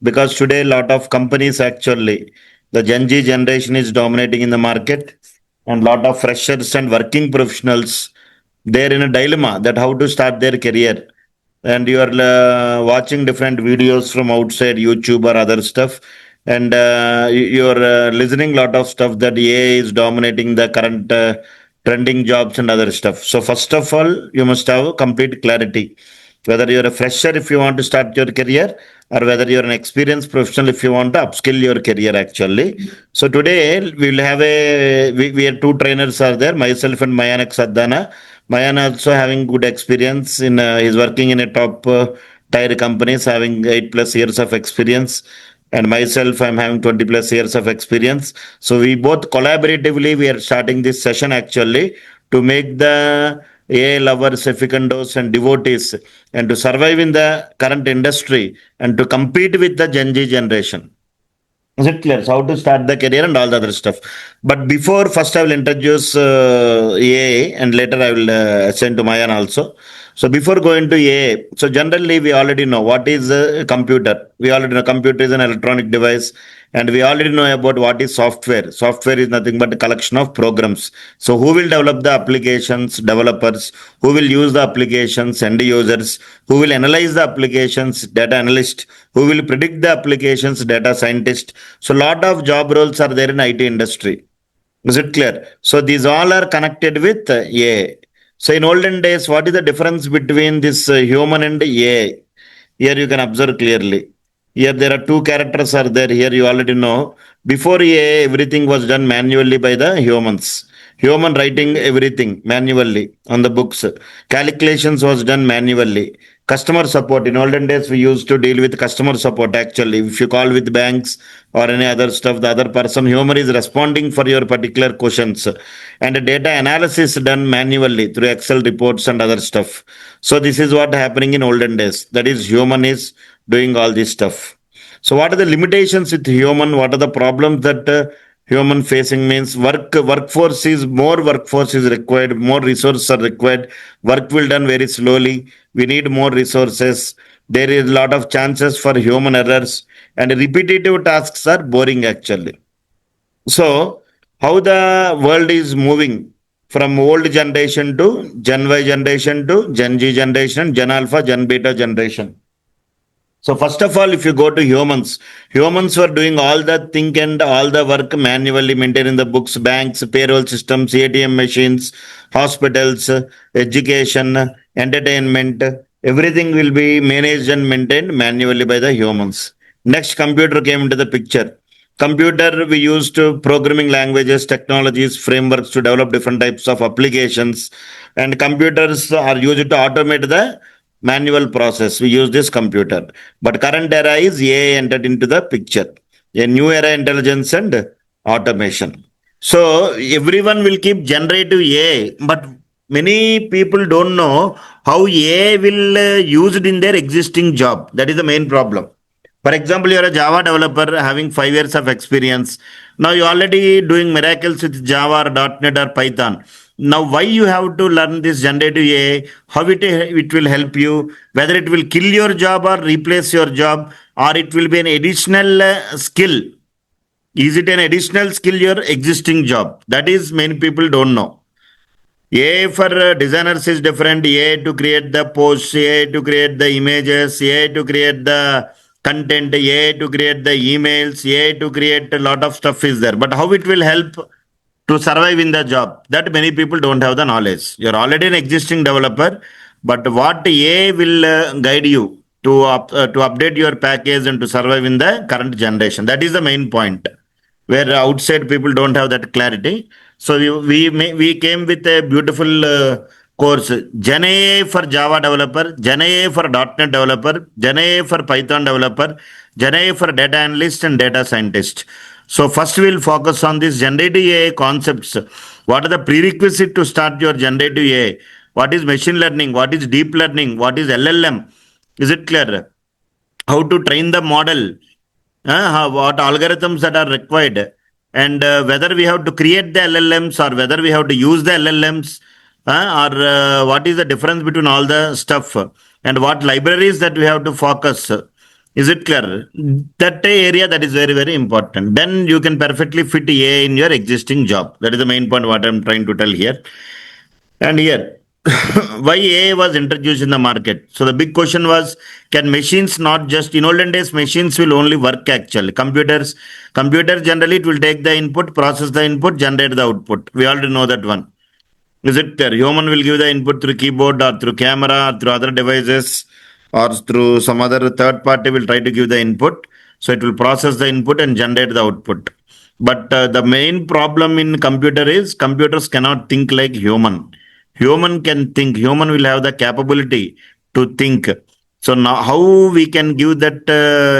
because today a lot of companies actually, the Gen Z generation is dominating in the market, and lot of freshers and working professionals, they're in a dilemma that how to start their career. And you are watching different videos from outside YouTube or other stuff, and you're listening lot of stuff that AI is dominating the current trending jobs and other stuff. So first of all, you must have complete clarity whether you're a fresher if you want to start your career, or whether you're an experienced professional if you want to upskill your career actually. So today we'll have we are two trainers are there, myself and Mayanak Saddana. Mayan also having good experience in he's working in a top tier companies, having 8+ years of experience, and myself I'm having 20+ years of experience. So we both collaboratively we are starting this session actually to make the AI lovers, efficandos, and devotees, and to survive in the current industry and to compete with the Gen Z generation. Is it clear? So how to start the career and all the other stuff. But before, first I will introduce AI, and later I will send to Mayan also. So before going to AI, so generally we already know what is a computer. We already know computer is an electronic device, and we already know about what is software. Software is nothing but a collection of programs. So who will develop the applications? Developers. Who will use the applications? End users. Who will analyze the applications? Data analyst. Who will predict the applications? Data scientist. So lot of job roles are there in IT industry. Is it clear? So these all are connected with AI. So in olden days, what is the difference between this human and AI? Here you can observe clearly. Here there are two characters are there. Here you already know. Before AI, everything was done manually by the humans. Human writing everything manually on the books. Calculations was done manually. Customer support. In olden days, we used to deal with customer support actually. If you call with banks or any other stuff, the other person, human is responding for your particular questions. And data analysis done manually through Excel reports and other stuff. So this is what happening in olden days. That is, human is doing all this stuff. So what are the limitations with human? What are the problems that human facing? Means workforce is required, more resources are required. Work will done very slowly. We need more resources. There is a lot of chances for human errors, and repetitive tasks are boring actually. So how the world is moving from old generation to Gen Y generation to Gen Z generation, Gen Alpha, Gen Beta generation. So first of all, if you go to humans, humans were doing all the think and all the work manually, maintaining the books, banks, payroll systems, ATM machines, hospitals, education, entertainment. Everything will be managed and maintained manually by the humans. Next, computer came into the picture. Computer, we used programming languages, technologies, frameworks to develop different types of applications, and computers are used to automate the manual process. We use this computer. But current era is AI entered into the picture. A new era, intelligence and automation. So everyone will keep generative AI, but many people don't know how AI will used in their existing job. That is the main problem. For example, you're a Java developer having 5 years of experience. Now you're already doing miracles with Java or .NET or Python. Now, why you have to learn this generative AI? How it will help you? Whether it will kill your job or replace your job, or it will be an additional skill. Is it an additional skill your existing job? That is many people don't know. AI for designers is different. AI to create the posts, AI to create the images, AI to create the content, AI to create the emails, AI to create a lot of stuff is there. But how it will help to survive in the job? That many people don't have the knowledge. You're already an existing developer, but what AI will guide you to update your package and to survive in the current generation? That is the main point where outside people don't have that clarity. So we came with a beautiful course, GenAI for Java developer, GenAI for .NET developer, GenAI for Python developer, GenAI for data analyst and data scientist. So first we'll focus on this generative AI concepts. What are the prerequisites to start your generative AI? What is machine learning? What is deep learning? What is LLM? Is it clear? How to train the model? What algorithms that are required, and whether we have to create the LLMs or whether we have to use the LLMs, or what is the difference between all the stuff, and what libraries that we have to focus. Is it clear? That area that is very, very important. Then you can perfectly fit AI in your existing job. That is the main point what I'm trying to tell here. And here, why AI was introduced in the market. So the big question was, can machines not just, in olden days, machines will only work actually. Computers generally it will take the input, process the input, generate the output. We already know that one. Is it clear? Human will give the input through keyboard or through camera or through other devices or through some other third party will try to give the input. So it will process the input and generate the output. But the main problem in computer is computers cannot think like human. Human can think. Human will have the capability to think. So now how we can give that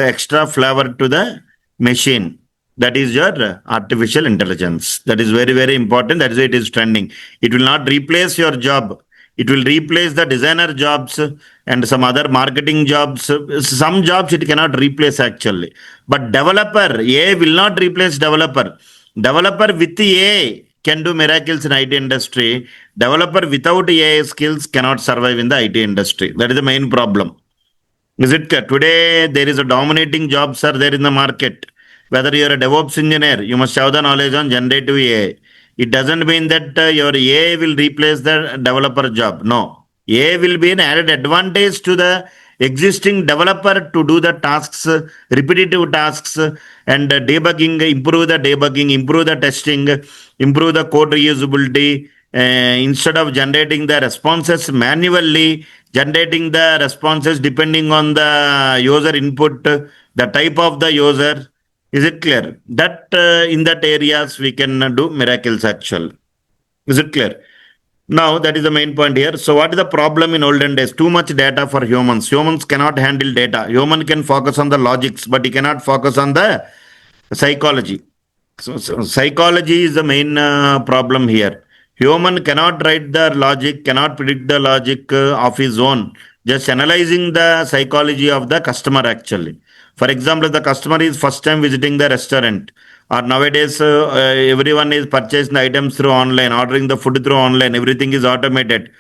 extra flavor to the machine? That is your artificial intelligence. That is very, very important. That is why it is trending. It will not replace your job. It will replace the designer jobs and some other marketing jobs. Some jobs it cannot replace actually. But developer, AI will not replace developer. Developer with AI can do miracles in IT industry. Developer without AI skills cannot survive in the IT industry. That is the main problem. Is it today there is a dominating jobs are there in the market. Whether you're a DevOps engineer, you must have the knowledge on generative AI. It doesn't mean that your AI will replace the developer job. No, AI will be an added advantage to the existing developer to do the tasks, repetitive tasks, and debugging, improve the testing, improve the code reusability. Instead of generating the responses manually, generating the responses depending on the user input, the type of the user. Is it clear? That in that areas we can do miracles actual. Is it clear? Now that is the main point here. So what is the problem in olden days? Too much data for humans. Humans cannot handle data. Human can focus on the logics, but he cannot focus on the psychology. So psychology is the main problem here. Human cannot write the logic, cannot predict the logic of his own. Just analyzing the psychology of the customer actually. For example, if the customer is first time visiting the restaurant, or nowadays everyone is purchasing the items through online, ordering the food through online, everything is automated.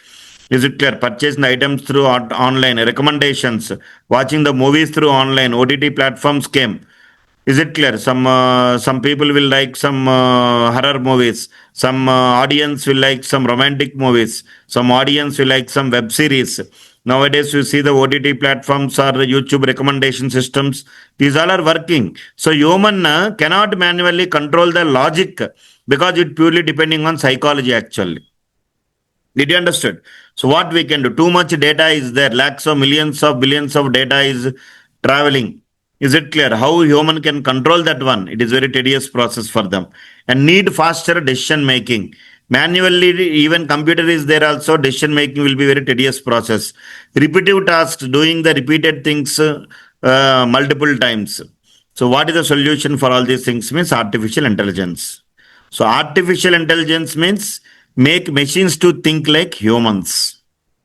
Is it clear? Purchasing the items through online, recommendations, watching the movies through online, OTT platforms came. Is it clear? Some people will like some horror movies. Some audience will like some romantic movies. Some audience will like some web series. Nowadays, you see the OTT platforms or YouTube recommendation systems. These all are working. So human cannot manually control the logic because it purely depending on psychology actually. Did you understand? So what we can do? Too much data is there. Lakhs of millions of billions of data is traveling. Is it clear? How human can control that one? It is very tedious process for them and need faster decision making. Manually, even computer is there also. Decision making will be very tedious process. Repetitive tasks, doing the repeated things multiple times. So what is the solution for all these things? Means artificial intelligence. So artificial intelligence means make machines to think like humans.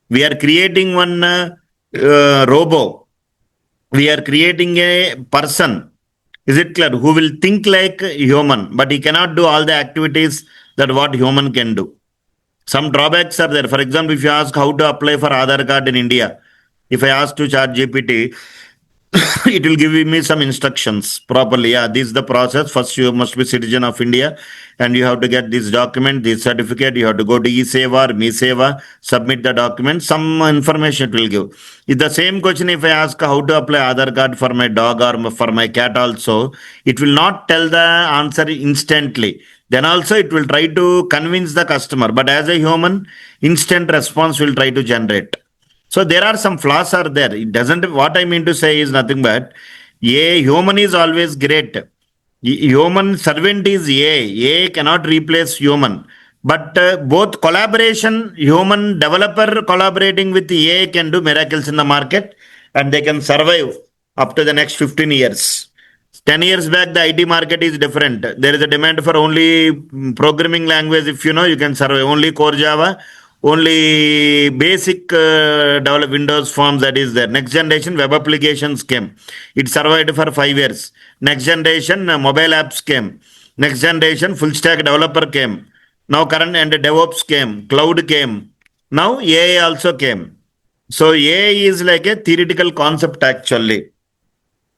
We are creating one robo. We are creating a person. Is it clear? Who will think like human, but he cannot do all the activities that what human can do. Some drawbacks are there. For example, if you ask how to apply for Aadhaar card in India, if I ask to ChatGPT, it will give me some instructions properly. Yeah, this is the process. First, you must be citizen of India, and you have to get this document, this certificate. You have to go to e-seva or me-seva, submit the document. Some information it will give. If the same question, if I ask how to apply Aadhaar card for my dog or for my cat, also, it will not tell the answer instantly. Then also it will try to convince the customer. But as a human, instant response will try to generate. So there are some flaws are there. It doesn't. What I mean to say is nothing but a human is always great. Human servant is A. A cannot replace human. But both collaboration, human developer collaborating with AI can do miracles in the market, and they can survive up to the next 15 years. 10 years back, the IT market is different. There is a demand for only programming language. If you know, you can survive only core Java, only basic develop Windows forms that is there. Next generation web applications came. It survived for 5 years. Next generation mobile apps came. Next generation full stack developer came. Now current and DevOps came. Cloud came. Now AI also came. So AI is like a theoretical concept actually.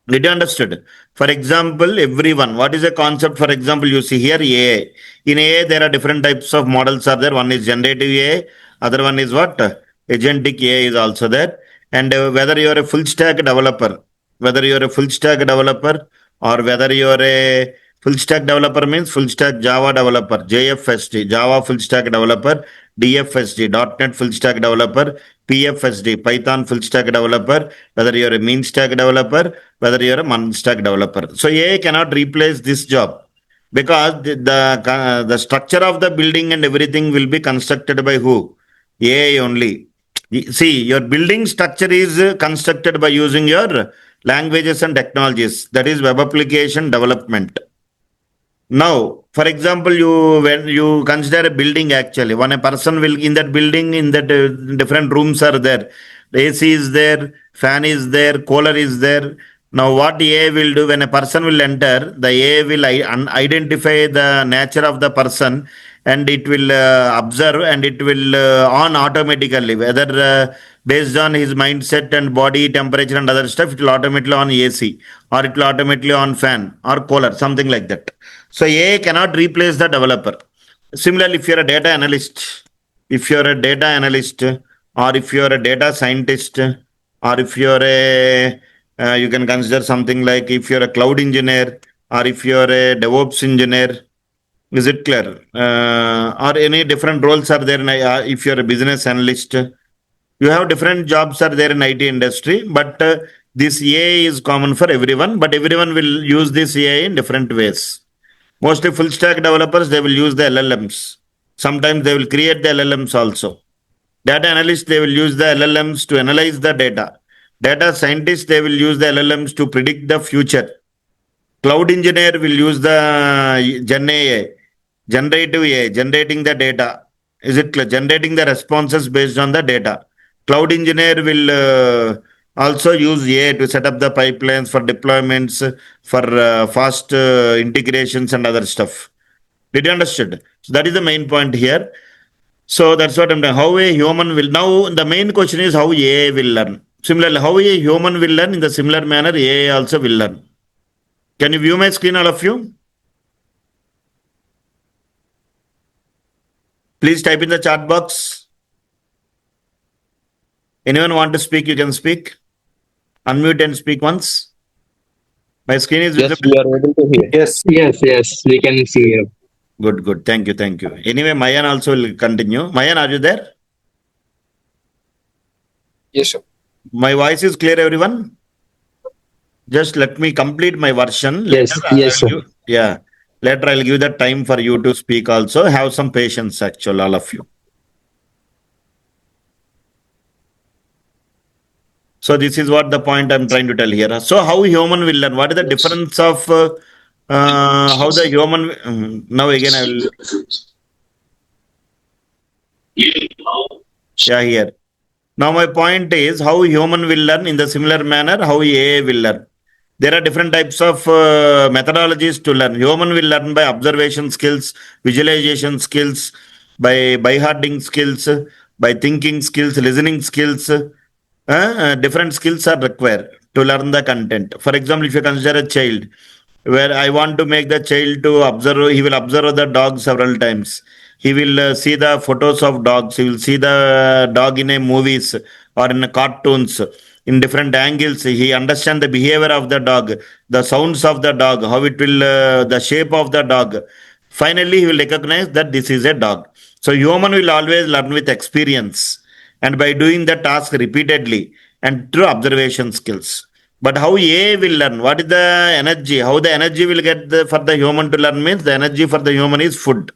Did you understood? For example, everyone, what is a concept? For example, you see here AI. In AI, there are different types of models are there. One is generative AI, other one is what? Agentic AI is also there. And whether you are a full stack developer, whether you are a full stack developer or whether you are a full stack developer means full stack Java developer, JFSD, Java full stack developer, DFSD, .NET full stack developer, PFSD, Python full stack developer, whether you're a mean stack developer, whether you're a mon stack developer. So AI cannot replace this job because the structure of the building and everything will be constructed by who? AI only. See, your building structure is constructed by using your languages and technologies. That is web application development. Now, for example, you when you consider a building actually, when a person will in that building, in that different rooms are there, the AC is there, fan is there, cooler is there. Now, what AI will do when a person will enter, the AI will identify the nature of the person and it will observe and it will on automatically whether based on his mindset and body temperature and other stuff, it will automatically on AC or it will automatically on fan or cooler, something like that. So AI cannot replace the developer. Similarly, if you're a data analyst, if you're a data analyst, or if you're a data scientist, or if you're a, you can consider something like if you're a cloud engineer, or if you're a DevOps engineer, is it clear? Or any different roles are there if you're a business analyst, you have different jobs are there in IT industry, but this AI is common for everyone, but everyone will use this AI in different ways. Mostly full stack developers, they will use the LLMs. Sometimes they will create the LLMs also. Data analysts, they will use the LLMs to analyze the data. Data scientists, they will use the LLMs to predict the future. Cloud engineer will use the Gen AI, generative AI, generating the data. Is it clear? Generating the responses based on the data. Cloud engineer will also use AI to set up the pipelines for deployments, for fast integrations and other stuff. Did you understand? So that is the main point here. So that's what I'm doing. How a human will now the main question is how AI will learn. Similarly, how a human will learn in the similar manner, AI also will learn. Can you view my screen, all of you? Please type in the chat box. Anyone want to speak? You can speak. Unmute and speak once. My screen is Yes, visible. we are able to hear. Yes, yes, yes, we can see you. Good, good. Thank you, thank you. Anyway, Mayan also will continue. Mayan, are you there? Yes, sir. My voice is clear, everyone? Just let me complete my version. Later, Yes, yes, I'll sir. give, yeah. Later, I'll give the time for you to speak also. Have some patience, actually, all of you. So this is what the point I'm trying to tell here. So how human will learn? What is the difference of how the human? Now again, I will. Yeah, here. Now my point is how human will learn in the similar manner how AI will learn. There are different types of methodologies to learn. Human will learn by observation skills, visualization skills, by hearting skills, by thinking skills, listening skills. Different skills are required to learn the content. For example, if you consider a child, where I want to make the child to observe, he will observe the dog several times. He will see the photos of dogs. He will see the dog in a movies or in a cartoons in different angles. He understand the behavior of the dog, the sounds of the dog, how it will, the shape of the dog. Finally, he will recognize that this is a dog. So human will always learn with experience and by doing the task repeatedly and through observation skills. But how AI will learn? What is the energy? How the energy will get for the human to learn means the energy for the human is food.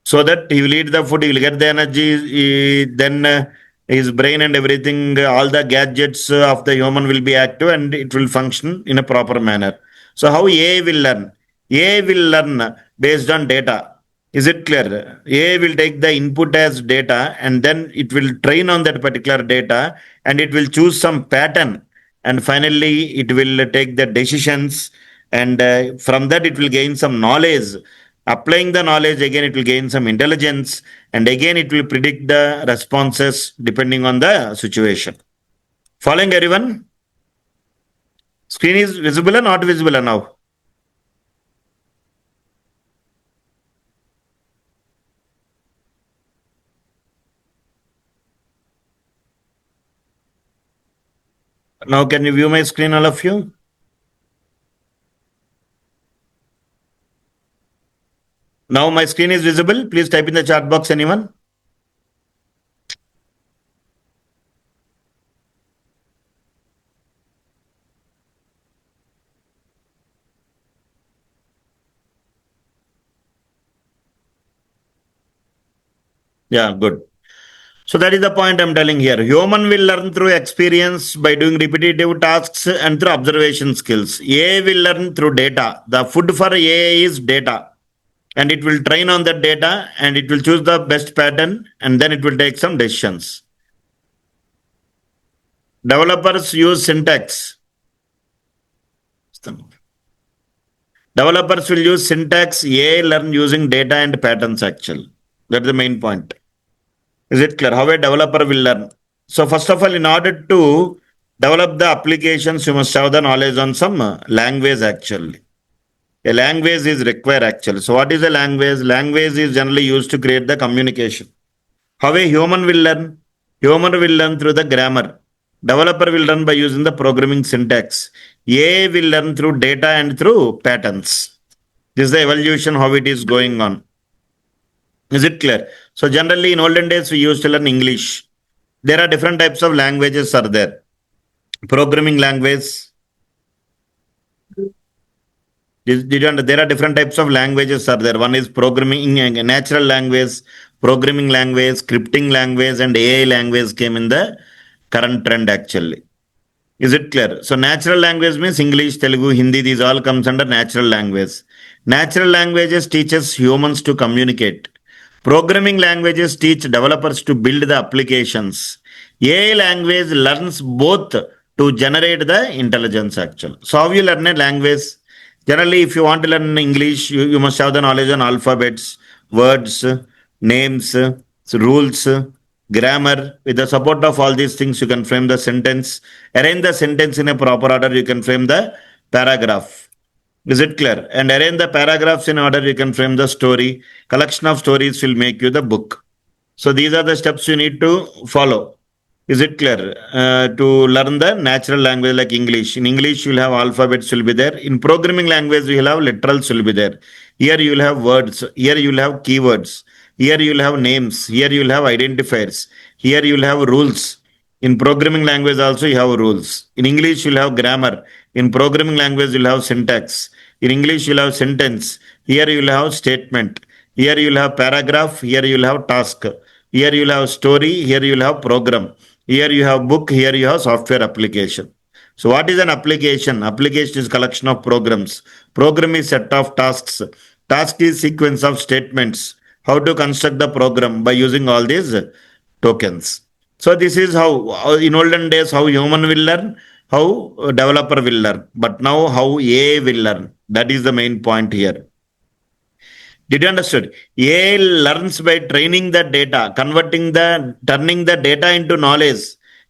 So that he will eat the food, he will get the energy, then his brain and everything, all the gadgets of the human will be active and it will function in a proper manner. So how AI will learn? AI will learn based on data. Is it clear? AI will take the input as data and then it will train on that particular data and it will choose some pattern and finally it will take the decisions and from that it will gain some knowledge. Applying the knowledge again, it will gain some intelligence and again it will predict the responses depending on the situation. Following everyone? Screen is visible or not visible now? Now can you view my screen, all of you? Now my screen is visible. Please type in the chat box, anyone? Yeah, good. So that is the point I'm telling here. Human will learn through experience by doing repetitive tasks and through observation skills. AI will learn through data. The food for AI is data. And it will train on that data and it will choose the best pattern and then it will take some decisions. Developers use syntax. Developers will use syntax. AI learn using data and patterns actually. That's the main point. Is it clear? How a developer will learn? So first of all, in order to develop the applications, you must have the knowledge on some language actually. A language is required actually. So what is a language? Language is generally used to create the communication. How a human will learn? Human will learn through the grammar. Developer will learn by using the programming syntax. AI will learn through data and through patterns. This is the evolution how it is going on. Is it clear? So generally in olden days we used to learn English. There are different types of languages are there. Programming language. Did you there are different types of languages are there. One is programming natural language, programming language, scripting language, and AI language came in the current trend actually. Is it clear? So natural language means English, Telugu, Hindi, these all comes under natural language. Natural languages teaches humans to communicate. Programming languages teach developers to build the applications. AI language learns both to generate the intelligence actually. So how you learn a language? Generally, if you want to learn English, you must have the knowledge on alphabets, words, names, rules, grammar. With the support of all these things, you can frame the sentence. Arrange the sentence in a proper order, you can frame the paragraph. Is it clear? And arrange the paragraphs in order, you can frame the story. Collection of stories will make you the book. So these are the steps you need to follow. Is it clear? To learn the natural language like English. In English, you'll have alphabets will be there. In programming language, you'll have literals will be there. Here you'll have words. Here you'll have keywords. Here you'll have names. Here you'll have identifiers. Here you'll have rules. In programming language also you have rules. In English you'll have grammar. In programming language you'll have syntax. In English you'll have sentence. Here you'll have statement. Here you'll have paragraph. Here you'll have task. Here you'll have story. Here you'll have program. Here you have book. Here you have software application. So what is an application? Application is collection of programs. Program is set of tasks. Task is sequence of statements. How to construct the program by using all these tokens. So this is how in olden days how human will learn, how developer will learn, but now how AI will learn. That is the main point here. Did you understand? AI learns by training the data, turning the data into knowledge,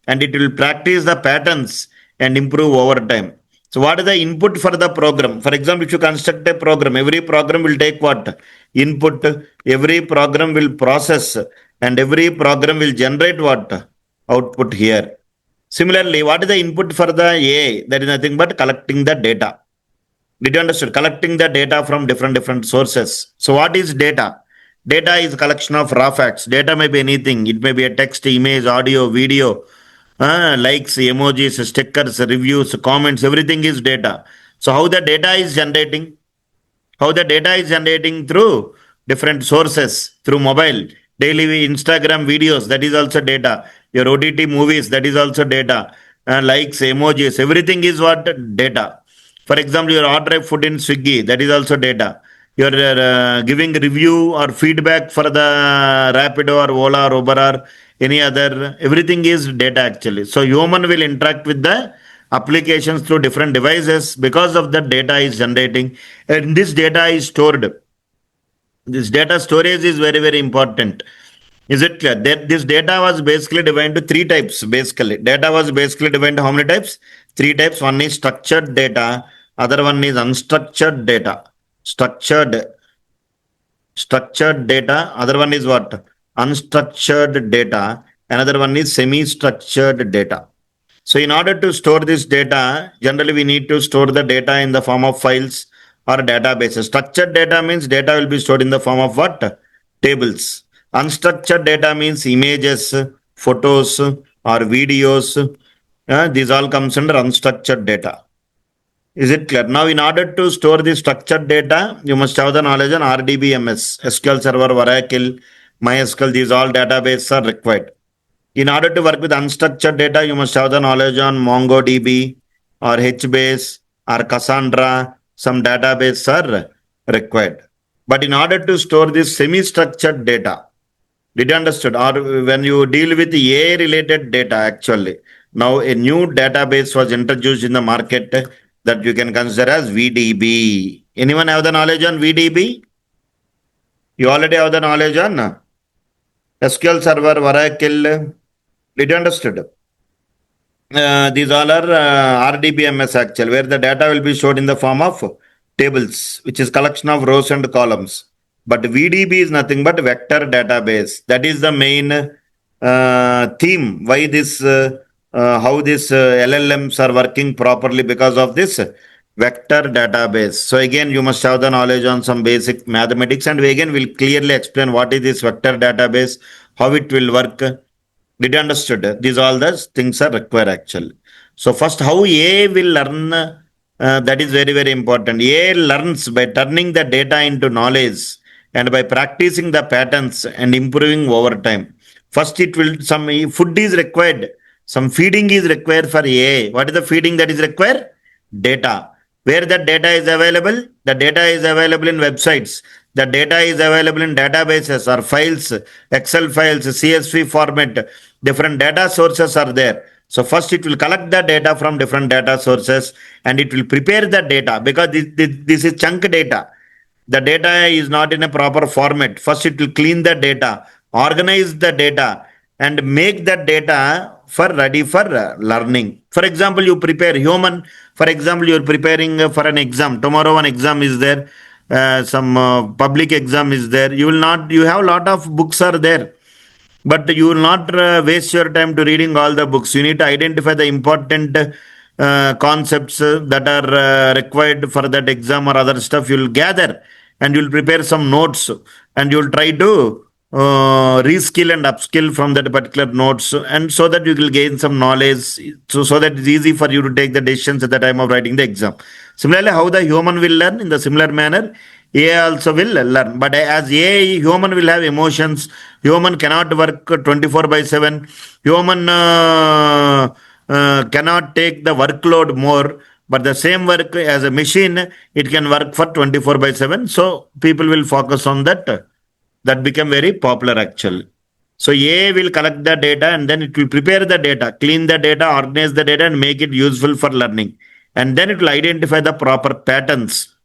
and it will practice the patterns and improve over time. So, what is the input for the program? For example, if you construct a program, every program will take what? Input, every program will process, and every program will generate what? Output here. Similarly, what is the input for the AI? That is nothing but collecting the data. Did you understand? Collecting the data from different sources. So what is data? Data is a collection of raw facts. Data may be anything. It may be a text, image, audio, video, likes, emojis, stickers, reviews, comments. Everything is data. So how the data is generating? How the data is generating through different sources, through mobile, daily Instagram videos, that is also data. Your OTT movies, that is also data. Likes, emojis, everything is what? Data. For example, your order of food in Swiggy, that is also data. You're giving review or feedback for the Rapido or Ola or Uber or any other, everything is data actually. So human will interact with the applications through different devices because of the data is generating, and this data is stored. This data storage is very important. Is it clear that this data was basically divided into three types? Basically, data was basically divided into how many types? Three types. One is structured data, other one is unstructured data. Structured structured data, other one is what? Unstructured data, another one is semi-structured data. So in order to store this data, generally we need to store the data in the form of files or databases. Structured data means data will be stored in the form of what? Tables. Unstructured data means images, photos, or videos. These all comes under unstructured data. Is it clear? Now, in order to store the structured data, you must have the knowledge on RDBMS, SQL Server, Oracle, MySQL. These all databases are required. In order to work with unstructured data, you must have the knowledge on MongoDB or HBase or Cassandra. Some databases are required. But in order to store this semi-structured data, did you understand? Or when you deal with AI related data, actually, now a new database was introduced in the market that you can consider as VDB. Anyone have the knowledge on VDB? You already have the knowledge on SQL Server, Oracle. Did you understood? These all are RDBMS actually, where the data will be stored in the form of tables, which is collection of rows and columns. But VDB is nothing but vector database. That is the main theme. Why this? How this LLMs are working properly because of this vector database. So again, you must have the knowledge on some basic mathematics, and we again will clearly explain what is this vector database, how it will work. Did you understood? These all the things are required actually. So first, how AI will learn, that is very very important. AI learns by turning the data into knowledge and by practicing the patterns and improving over time. First, it will some food is required, some feeding is required for AI. What is the feeding that is required? Data. Where that data is available? The data is available in websites. The data is available in databases or files, Excel files, CSV format. Different data sources are there. So first it will collect the data from different data sources and it will prepare the data because this is chunk data. The data is not in a proper format. First it will clean the data, organize the data and make the data for ready for learning. For example, you prepare human. For example, you are preparing for an exam. Tomorrow one exam is there. Some public exam is there. You will not. You have a lot of books are there, but you will not waste your time to reading all the books. You need to identify the important concepts that are required for that exam or other stuff. You will gather and you will prepare some notes and you will try to reskill and upskill from that particular notes, and so that you will gain some knowledge, so that it's easy for you to take the decisions at the time of writing the exam. Similarly, how the human will learn in the similar manner, AI also will learn. But as AI, human will have emotions. Human cannot work 24 by 7. Human cannot take the workload more. But the same work as a machine, it can work for 24 by 7. So people will focus on that. That become very popular actually. So AI will collect the data and then it will prepare the data, clean the data, organize the data, and make it useful for learning. And then it will identify the proper patterns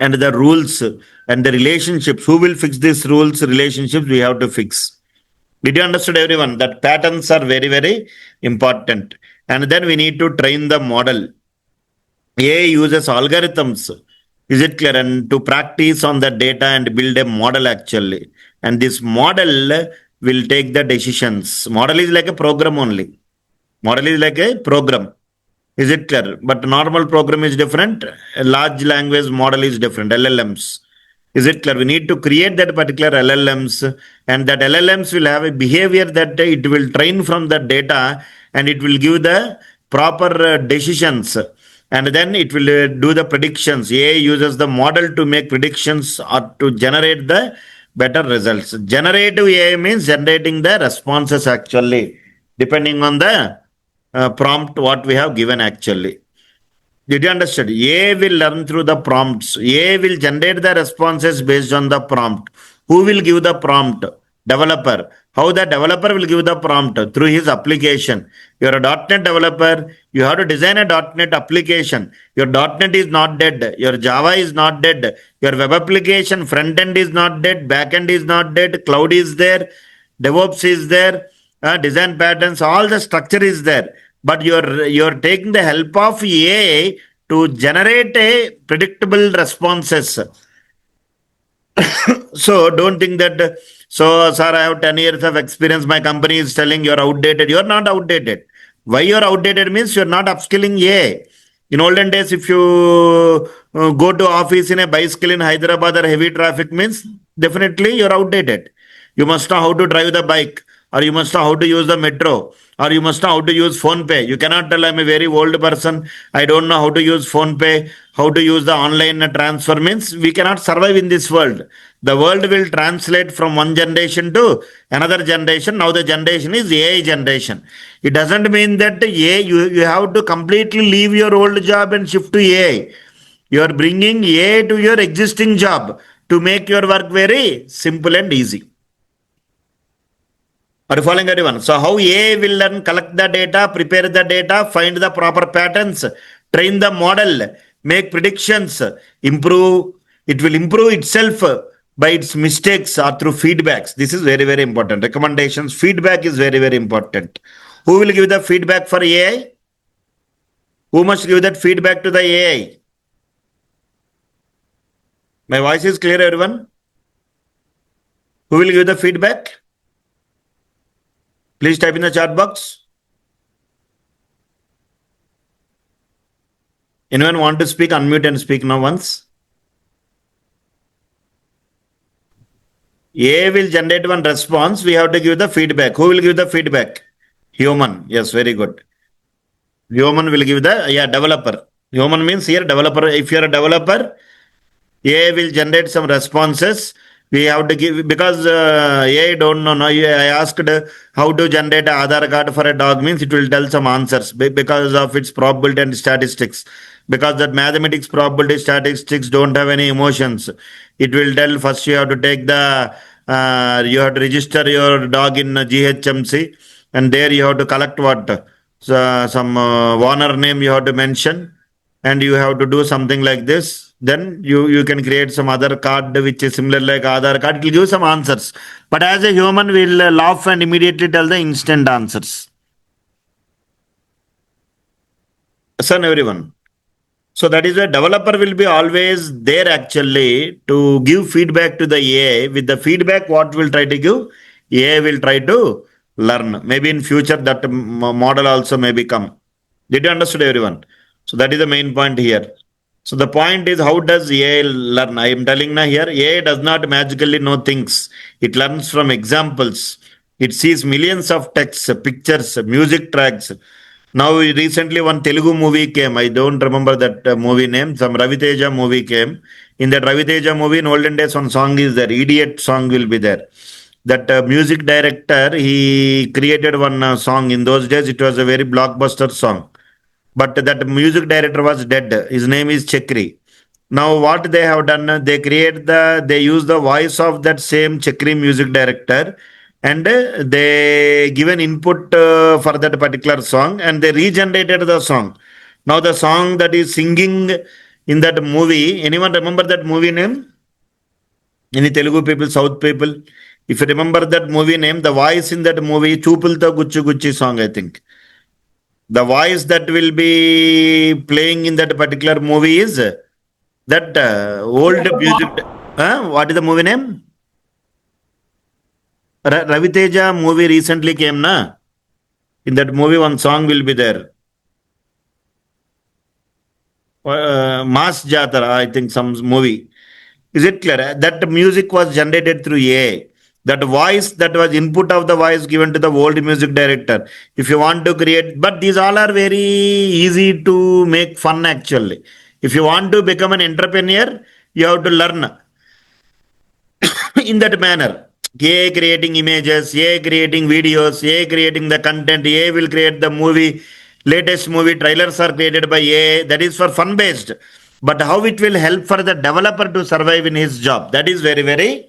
and the rules and the relationships. Who will fix these rules, relationships we have to fix. Did you understand everyone? That patterns are very, very important. And then we need to train the model. AI uses algorithms. Is it clear? And to practice on the data and build a model actually. And this model will take the decisions. Model is like a program only. Model is like a program. Is it clear? But normal program is different. A large language model is different. LLMs. Is it clear? We need to create that particular LLMs, and that LLMs will have a behavior that it will train from the data and it will give the proper decisions. And then it will do the predictions. AI uses the model to make predictions or to generate the better results. Generative AI means generating the responses actually, depending on the prompt what we have given actually. Did you understand? AI will learn through the prompts. AI will generate the responses based on the prompt. Who will give the prompt? Developer. How the developer will give the prompt? Through his application. You're a .NET developer. You have to design a .NET application. Your .NET is not dead. Your Java is not dead. Your web application front end is not dead. Back end is not dead. Cloud is there. DevOps is there. Design patterns. All the structure is there. but you're taking the help of AI to generate a predictable responses. So don't think that, so sir, I have 10 years of experience. My company is telling you're outdated. You're not outdated. Why you're outdated means you're not upskilling AI. In olden days, if you go to office in a bicycle in Hyderabad or heavy traffic means definitely you're outdated. You must know how to drive the bike, or you must know how to use the metro, or you must know how to use phone pay. You cannot tell I'm a very old person, I don't know how to use phone pay, how to use the online transfer means we cannot survive in this world. The world will translate from one generation to another generation. Now the generation is AI generation. It doesn't mean that AI, you have to completely leave your old job and shift to AI. You are bringing AI to your existing job to make your work very simple and easy. Are you following everyone? So how AI will learn, collect the data, prepare the data, find the proper patterns, train the model, make predictions, improve. It will improve itself by its mistakes or through feedbacks. This is very, very important. Recommendations, feedback is very, very important. Who will give the feedback for AI? Who must give that feedback to the AI? My voice is clear, everyone? Who will give the feedback? Please type in the chat box. Anyone want to speak? Unmute and speak now once. AI will generate one response. We have to give the feedback. Who will give the feedback? Human. Yes, very good. Human will give the, yeah, developer. Human means here developer. If you're a developer, AI will generate some responses. We have to give, because AI don't know. No, I asked how to generate an Aadhaar card for a dog means it will tell some answers because of its probability and statistics. Because that mathematics, probability, statistics don't have any emotions. It will tell first you have to take the, you have to register your dog in GHMC, and there you have to collect what? So, some owner name you have to mention, and you have to do something like this. Then you can create some other card which is similar like Aadhaar card. It will give some answers. But as a human, we'll laugh and immediately tell the instant answers. Son, everyone. So that is why developer will be always there actually to give feedback to the AI. With the feedback, what will try to give? AI will try to learn. Maybe in future that model also may become. Did you understand, everyone? So that is the main point here. So the point is, how does AI learn? I am telling now here, AI does not magically know things. It learns from examples. It sees millions of texts, pictures, music tracks. Now recently one Telugu movie came. I don't remember that movie name. Some Raviteja movie came. In that Raviteja movie, in olden days, one song is there. Idiot song will be there. That music director, he created one song. In those days, it was a very blockbuster song. But that music director was dead. His name is Chakri. Now what they have done, they use the voice of that same Chakri music director, and they give an input for that particular song, and they regenerated the song. Now the song that is singing in that movie, anyone remember that movie name? Any Telugu people, South people? If you remember that movie name, the voice in that movie, Chupulto Gucci Gucci song, I think. The voice that will be playing in that particular movie is that old music. What is the movie name? Raviteja movie recently came, na? In that movie, one song will be there. Mass Jatara, I think, some movie. Is it clear? That music was generated through AI. That voice, that was input of the voice given to the old music director. If you want to create, but these all are very easy to make fun actually. If you want to become an entrepreneur, you have to learn in that manner. AI creating images, AI creating videos, AI creating the content, AI will create the movie, latest movie trailers are created by AI. That is for fun based. But how it will help for the developer to survive in his job, that is very, very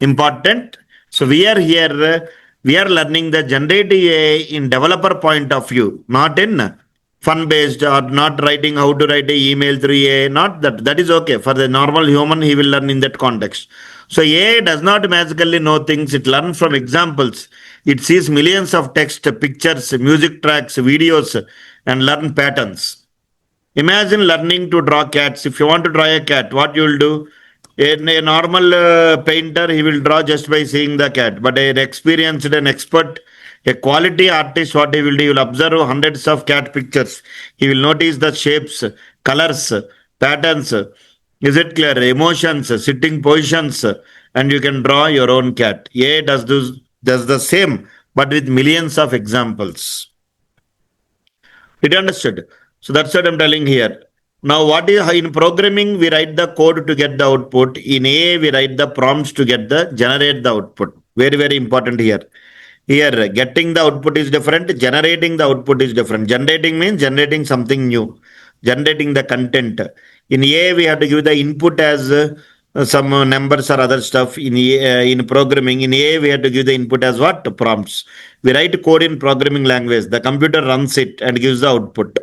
important. So we are here, we are learning the generative AI in developer point of view, not in fun based or not writing how to write a email through AI. Not that. That is okay. For the normal human, he will learn in that context. So AI does not magically know things. It learns from examples. It sees millions of text, pictures, music tracks, videos, and learn patterns. Imagine learning to draw cats. If you want to draw a cat, what you will do? A normal painter, he will draw just by seeing the cat. But an experienced, an expert, a quality artist, what he will do? He will observe hundreds of cat pictures. He will notice the shapes, colors, patterns. Is it clear? Emotions, sitting positions, and you can draw your own cat. A does the same, but with millions of examples. It understood. So that's what I'm telling here. Now, what is in programming? We write the code to get the output. In AI, we write the prompts to get the generate the output. Very very important here. Here, getting the output is different. Generating the output is different. Generating means generating something new. Generating the content. In AI, we have to give the input as some numbers or other stuff. In programming, in AI, we have to give the input as what prompts. We write code in programming language. The computer runs it and gives the output.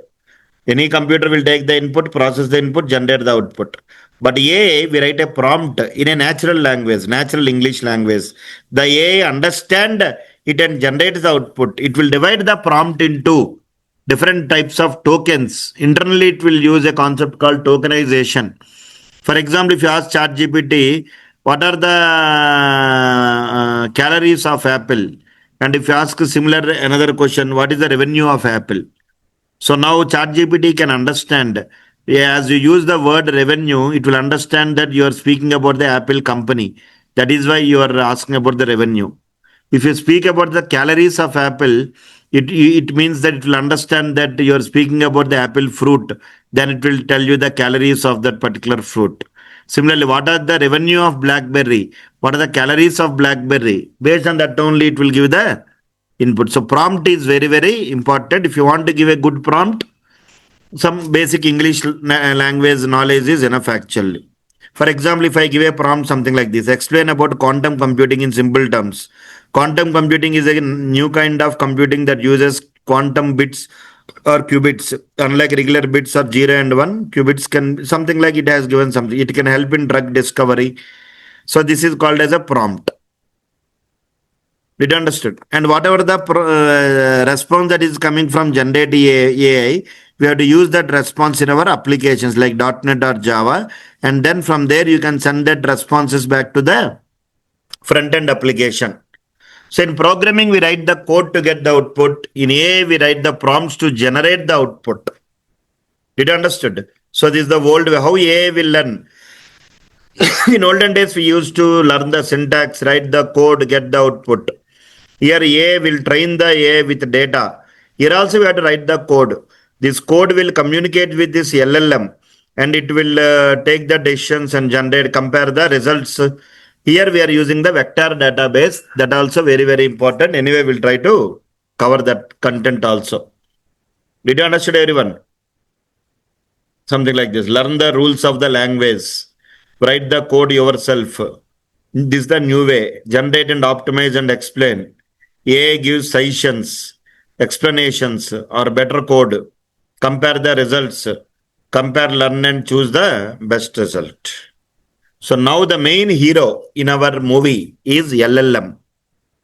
Any computer will take the input, process the input, generate the output. But AI, we write a prompt in a natural language, natural English language. The AI understand it and generates the output. It will divide the prompt into different types of tokens. Internally, it will use a concept called tokenization. For example, if you ask ChatGPT, what are the calories of Apple? And if you ask similar another question, what is the revenue of Apple? So now ChatGPT can understand. Yeah, as you use the word revenue, it will understand that you are speaking about the Apple company. That is why you are asking about the revenue. If you speak about the calories of Apple, it means that it will understand that you are speaking about the apple fruit. Then it will tell you the calories of that particular fruit. Similarly, what are the revenue of BlackBerry? What are the calories of BlackBerry? Based on that only, it will give the input. So prompt is very very important. If you want to give a good prompt, some basic English language knowledge is enough actually. For example, if I give a prompt something like this, explain about quantum computing in simple terms. Quantum computing is a new kind of computing that uses quantum bits or qubits. Unlike regular bits of 0 and 1, qubits can something like it has given something. It can help in drug discovery. So this is called as a prompt. It understood. And whatever the response that is coming from generative AI, we have to use that response in our applications like .NET or Java. And then from there, you can send that responses back to the front end application. So in programming, we write the code to get the output. In AI, we write the prompts to generate the output. Did you understood? So this is the old way how AI will learn. In olden days, we used to learn the syntax, write the code, get the output. Here AI will train the AI with data. Here also we have to write the code. This code will communicate with this LLM and it will take the decisions and generate, compare the results. Here we are using the vector database. That also very, very important. Anyway, we'll try to cover that content also. Did you understand everyone? Something like this. Learn the rules of the language. Write the code yourself. This is the new way. Generate and optimize and explain. AI gives suggestions, explanations, or better code. Compare the results. Compare, learn, and choose the best result. So now the main hero in our movie is LLM.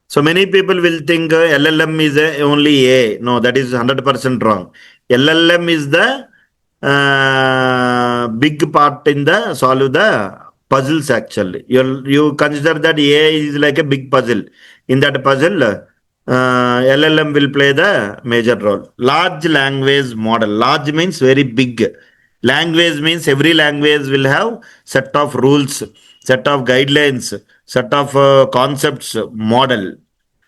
So many people will think LLM is only A. No, that is 100% wrong. LLM is the big part in the solve the puzzles actually. You consider that AI is like a big puzzle. In that puzzle, LLM will play the major role. Large language model. Large means very big. Language means every language will have set of rules, set of guidelines, set of concepts, model.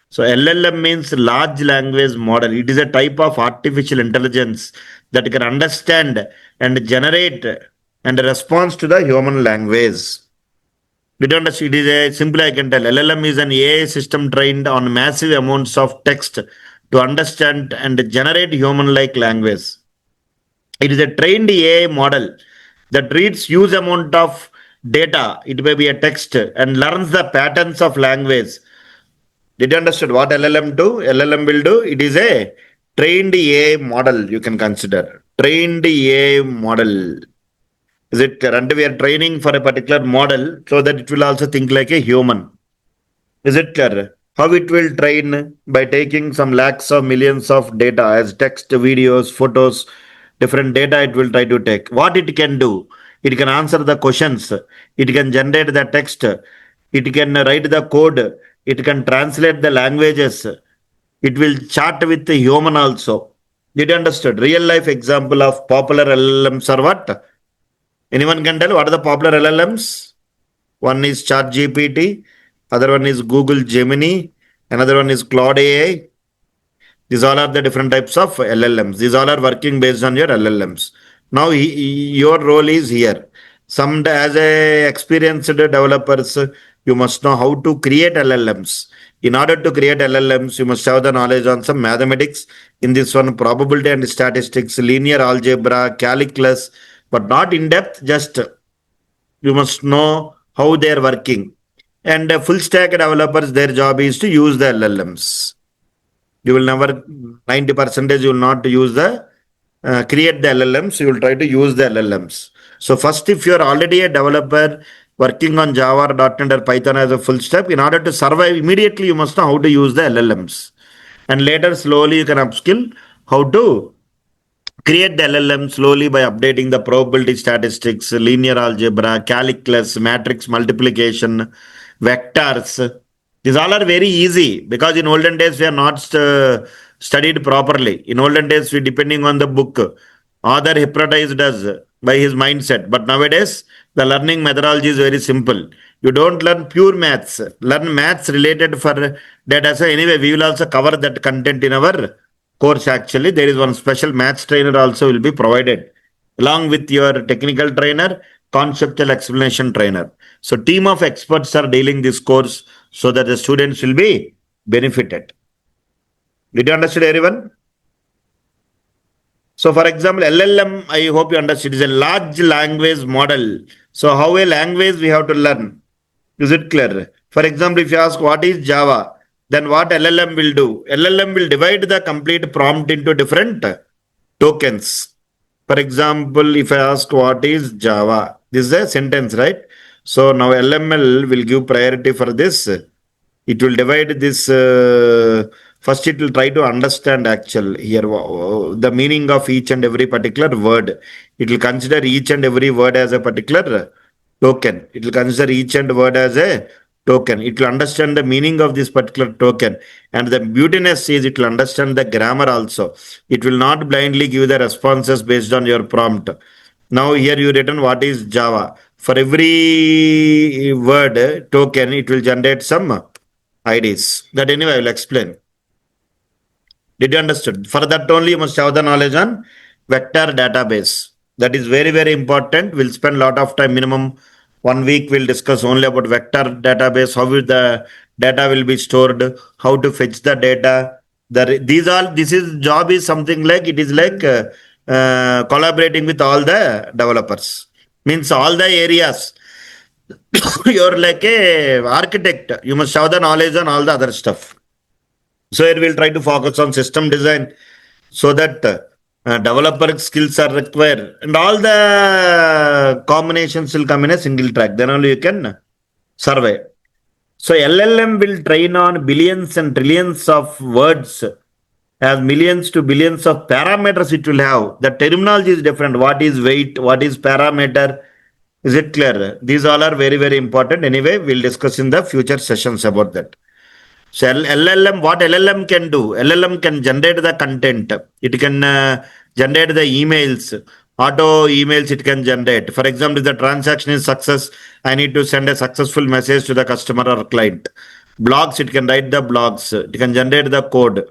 So LLM means large language model. It is a type of artificial intelligence that can understand and generate and response to the human language. We don't understand. It is a simply I can tell. LLM is an AI system trained on massive amounts of text to understand and generate human-like language. It is a trained AI model that reads huge amount of data. It may be a text and learns the patterns of language. Did you understand what LLM do? LLM will do. It is a trained AI model. You can consider trained AI model. Is it clear? And we are training for a particular model so that it will also think like a human. Is it clear? How it will train? By taking some lakhs of millions of data as text, videos, photos, different data it will try to take. What it can do? It can answer the questions. It can generate the text. It can write the code. It can translate the languages. It will chat with the human also. Did you understood? Real life example of popular LLMs are what? Anyone can tell what are the popular LLMs? One is ChatGPT, other one is Google Gemini, another one is Claude AI. These all are the different types of LLMs. These all are working based on your LLMs. Now your role is here. Some as a experienced developers, you must know how to create LLMs. In order to create LLMs, you must have the knowledge on some mathematics. In this one, probability and statistics, linear algebra, calculus, but not in depth. Just you must know how they are working. And full stack developers, their job is to use the LLMs. You will never 90 percentage you will not use the create the LLMs. You will try to use the LLMs. So first, if you are already a developer working on Java or .NET or Python as a full stack, in order to survive immediately, you must know how to use the LLMs. And later, slowly you can upskill how to create the LLM slowly by updating the probability statistics, linear algebra, calculus, matrix multiplication, vectors. These all are very easy because in olden days we are not studied properly. In olden days, we depending on the book. Author hypnotized us by his mindset. But nowadays, the learning methodology is very simple. You don't learn pure maths. Learn maths related for data. So anyway, we will also cover that content in our course. Actually, there is one special maths trainer also will be provided along with your technical trainer, conceptual explanation trainer. So team of experts are dealing this course so that the students will be benefited. Did you understand, everyone? So, for example, LLM, I hope you understand, is a large language model. So, how a language we have to learn? Is it clear? For example, if you ask what is Java, then what LLM will do? LLM will divide the complete prompt into different tokens. For example, if I ask what is Java, this is a sentence, right? So now LML will give priority for this. It will divide this. First, it will try to understand actual here the meaning of each and every particular word. It will consider each and every word as a particular token. It will consider each and word as a token. It will understand the meaning of this particular token. And the beautiness is it will understand the grammar also. It will not blindly give the responses based on your prompt. Now here you written what is Java. For every word token, it will generate some IDs. That anyway I will explain. Did you understood? For that only you must have the knowledge on vector database. That is very, very important. We'll spend a lot of time, minimum 1 week, we'll discuss only about vector database, how will the data will be stored, how to fetch the data. These all, this is job is something like, it is like collaborating with all the developers. Means all the areas. You're like a architect. You must have the knowledge on all the other stuff. So here we'll try to focus on system design so that developer skills are required and all the combinations will come in a single track. Then only you can survey. So LLM will train on billions and trillions of words as millions to billions of parameters it will have. The terminology is different. What is weight? What is parameter? Is it clear? These all are very, very important. Anyway, we'll discuss in the future sessions about that. So LLM, what LLM can do? LLM can generate the content. It can generate the emails, auto emails it can generate. For example, if the transaction is success, I need to send a successful message to the customer or client. Blogs, it can write the blogs. It can generate the code.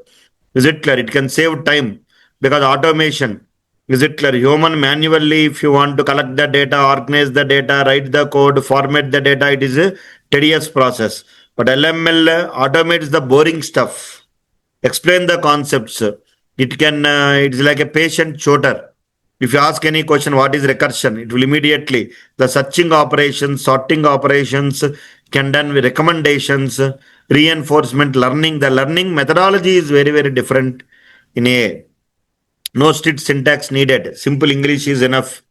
Is it clear? It can save time because automation. Is it clear? Human manually, if you want to collect the data, organize the data, write the code, format the data, it is a tedious process. But LML automates the boring stuff, explain the concepts. It can, it's like a patient tutor. If you ask any question, what is recursion? It will immediately, the searching operations, sorting operations can done with recommendations, reinforcement, learning. The learning methodology is very, very different in AI. No strict syntax needed. Simple English is enough.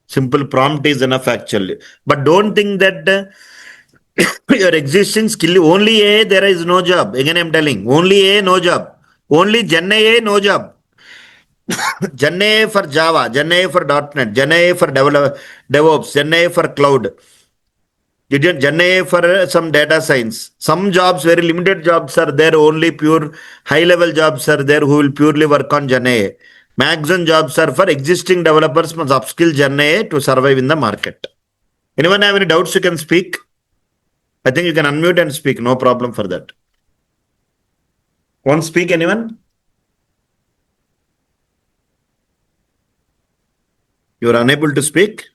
Simple prompt is enough actually. But don't think that Your existing skill, only AI, there is no job. Again, I'm telling, only AI, no job. Only Gen AI, no job. Gen AI for Java, Gen AI for .NET, Gen AI for DevOps, Gen AI for cloud. You did Gen AI for some data science. Some jobs, very limited jobs are there, only pure high level jobs are there who will purely work on Gen AI. Maximum jobs are for existing developers must upskill Gen AI to survive in the market. Anyone have any doubts you can speak? I think you can unmute and speak, no problem for that. Won't speak anyone? You are unable to speak?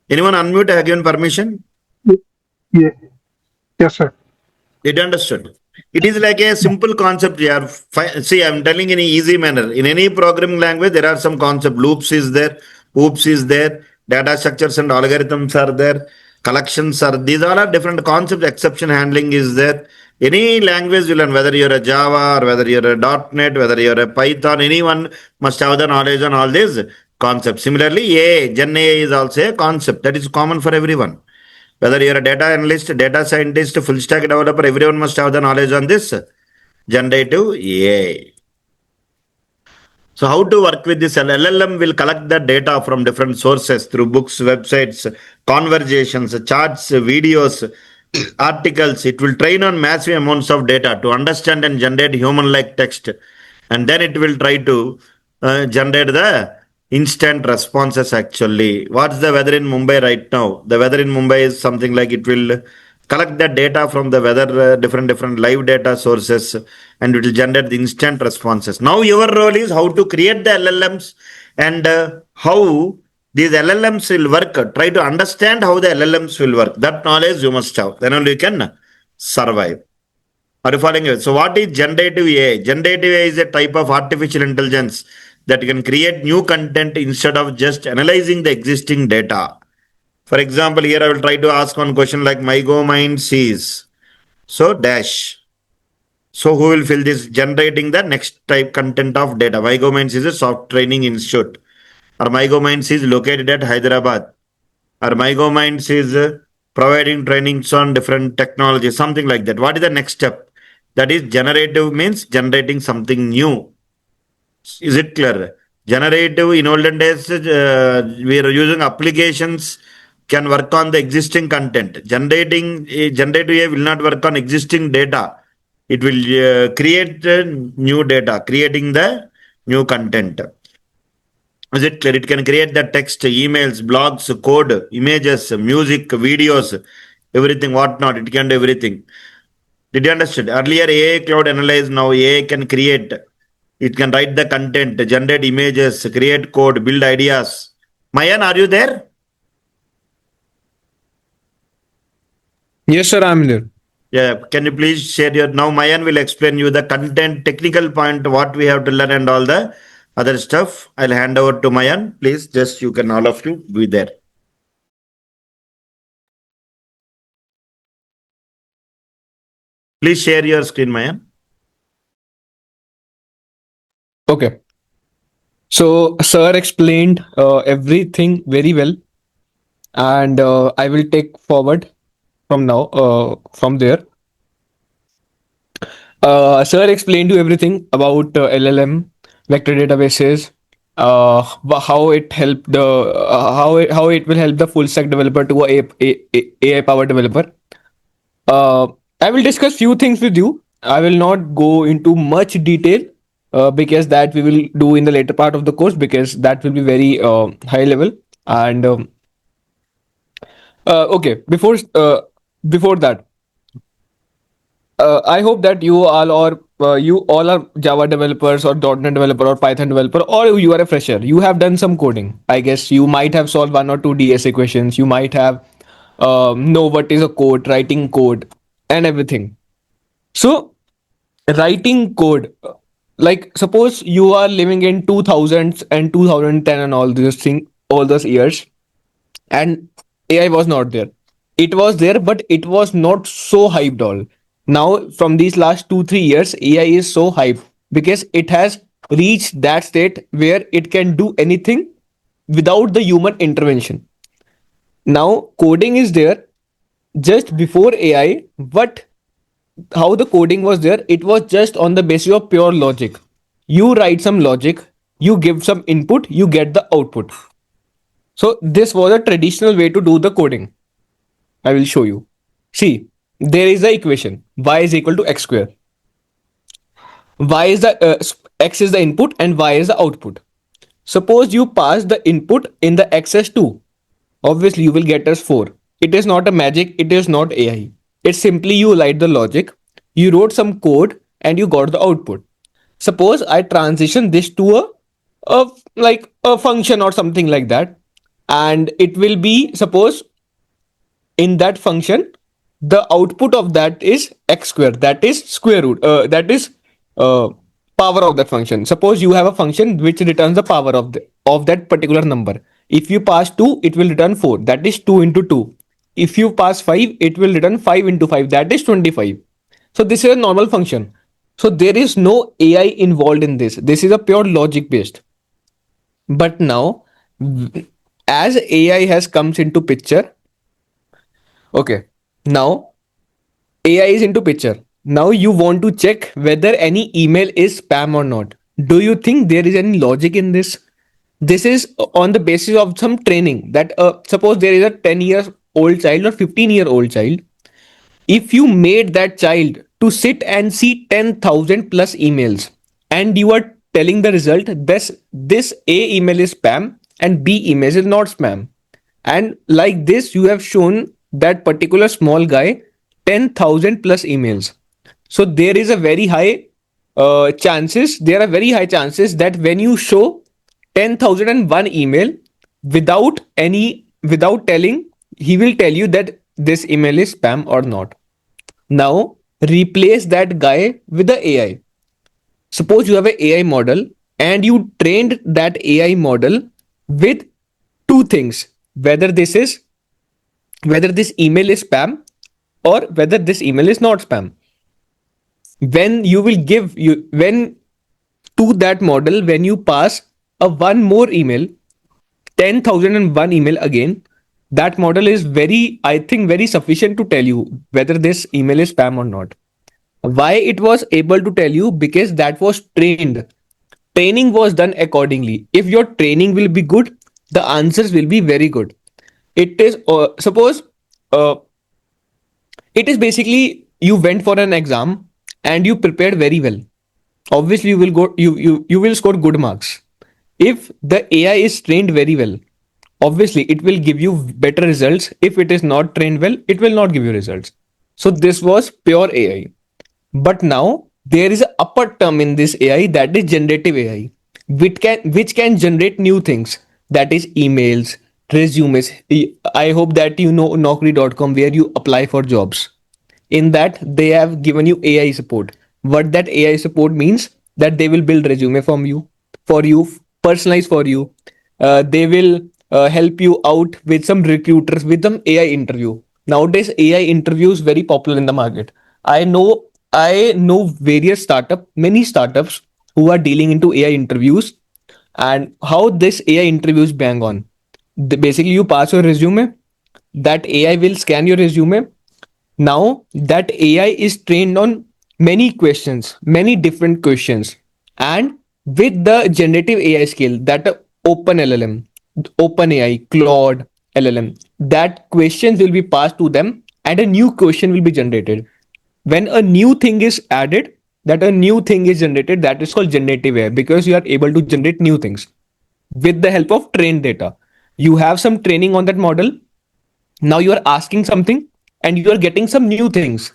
Anyone unmute? I have given permission. Yeah, yes, sir. It understood. It is like a simple concept here. See, I'm telling in an easy manner. In any programming language, there are some concept. Loops is there, oops is there, data structures and algorithms are there, collections are. These all are different concepts. Exception handling is there. Any language you learn, whether you're a Java or whether you're a .NET, whether you're a Python, anyone must have the knowledge on all these concepts. Similarly, AI, Gen AI is also a concept that is common for everyone. Whether you're a data analyst, data scientist, full stack developer, everyone must have the knowledge on this generative AI. So how to work with this LLM will collect the data from different sources through books, websites, conversations, charts, videos, articles. It will train on massive amounts of data to understand and generate human-like text, and then it will try to generate the instant responses. Actually, what's the weather in Mumbai right now? The weather in Mumbai is something like it will collect the data from the weather, different live data sources, and it will generate the instant responses. Now your role is how to create the LLMs and how these LLMs will work. Try to understand how the LLMs will work. That knowledge you must have, then only you can survive. Are you following it? So what is generative AI? Generative AI is a type of artificial intelligence that can create new content instead of just analyzing the existing data. For example, here I will try to ask one question like my go mind sees. So dash. So who will fill this? Generating the next type content of data. My go mind is a soft training institute. Or my go mind is located at Hyderabad. Or my go mind is providing trainings on different technologies, something like that. What is the next step? That is generative means generating something new. Is it clear? Generative in olden days, we are using applications can work on the existing content. Generative AI will not work on existing data. It will create new data, creating the new content. Is it clear? It can create the text, emails, blogs, code, images, music, videos, everything, whatnot. It can do everything. Did you understand? Earlier, AI cloud analyze, now AI can create. It can write the content, generate images, create code, build ideas. Mayan, are you there? Yes, sir, I'm there. Yeah. Can you please share your now? Mayan will explain you the content, technical point, what we have to learn, and all the other stuff. I'll hand over to Mayan. Please, just you can all of you be there. Please share your screen, Mayan. Okay. So, sir explained everything very well, and I will take forward from now, from there. Sir explained you everything about LLM, vector databases, how it help the how it will help the full stack developer to AI powered developer. Uh, I will discuss few things with you. I will not go into much detail because that we will do in the later part of the course because that will be very high level. And okay, before that, I hope that you all are Java developers or .NET developer or Python developer, or you are a fresher. You have done some coding. I guess you might have solved one or two DS equations. You might have know what is a code, writing code, and everything. So writing code, like suppose you are living in 2000s and 2010 and all these thing, all those years, and AI was not there. It was there, but it was not so hyped all. Now, from these last 2 3 years, AI is so hyped because it has reached that state where it can do anything without the human intervention. Now, coding is there, just before AI, what how the coding was there, it was just on the basis of pure logic. You write some logic, you give some input, you get the output. So this was a traditional way to do the coding. I will show you. See, there is the equation y is equal to x square. Y is the x is the input and y is the output. Suppose you pass the input in the x as 2. Obviously, you will get as 4. It is not a magic, it is not AI. It's simply you write the logic, you wrote some code, and you got the output. Suppose I transition this to a like a function or something like that, and it will be, suppose in that function the output of that is x square, that is square root, that is uh, power of that function. Suppose you have a function which returns the power of that particular number. If you pass 2, it will return 4, that is 2 into 2. If you pass 5, it will return 5 into 5, that is 25. So this is a normal function. So there is no AI involved in this. This is a pure logic based. But now, as AI has comes into picture, okay, now AI is into picture. Now you want to check whether any email is spam or not. Do you think there is any logic in this? This is on the basis of some training that suppose there is a 10-year old child or 15-year-old child. If you made that child to sit and see 10,000 plus emails and you are telling the result, this A email is spam and B email is not spam, and like this you have shown that particular small guy 10,000 plus emails. So there is a very high chances, there are very high chances that when you show 10,001 email without telling, he will tell you that this email is spam or not. Now replace that guy with the AI. Suppose you have an AI model and you trained that AI model with two things: whether whether this email is spam or whether this email is not spam. When you will give you when to that model, when you pass a one more email, 10,001 email again, that model is very, I think, very sufficient to tell you whether this email is spam or not. Why it was able to tell you? Because that was trained. Training was done accordingly. If your training will be good, the answers will be very good. It is suppose uh, it is basically you went for an exam and you prepared very well. Obviously, you will score good marks. If the AI is trained very well, obviously it will give you better results. If it is not trained well, it will not give you results. So this was pure AI. But now there is an upper term in this AI, that is generative AI, which can generate new things. That is emails, resumes. I hope that you know Naukri.com, where you apply for jobs. In that they have given you AI support. What that AI support means, that they will build resume for you, personalized for you. They will help you out with some recruiters, with some AI interview. Nowadays AI interviews very popular in the market. I know various many startups who are dealing into AI interviews, and how this AI interviews bang on. Basically, you pass your resume, that AI will scan your resume. Now that AI is trained on many questions, many different questions, and with the generative AI skill, that Open LLM, Open AI, Claude LLM, that questions will be passed to them, and a new question will be generated. When a new thing is added, that a new thing is generated, that is called generative AI, because you are able to generate new things with the help of trained data. You have some training on that model. Now you are asking something and you are getting some new things,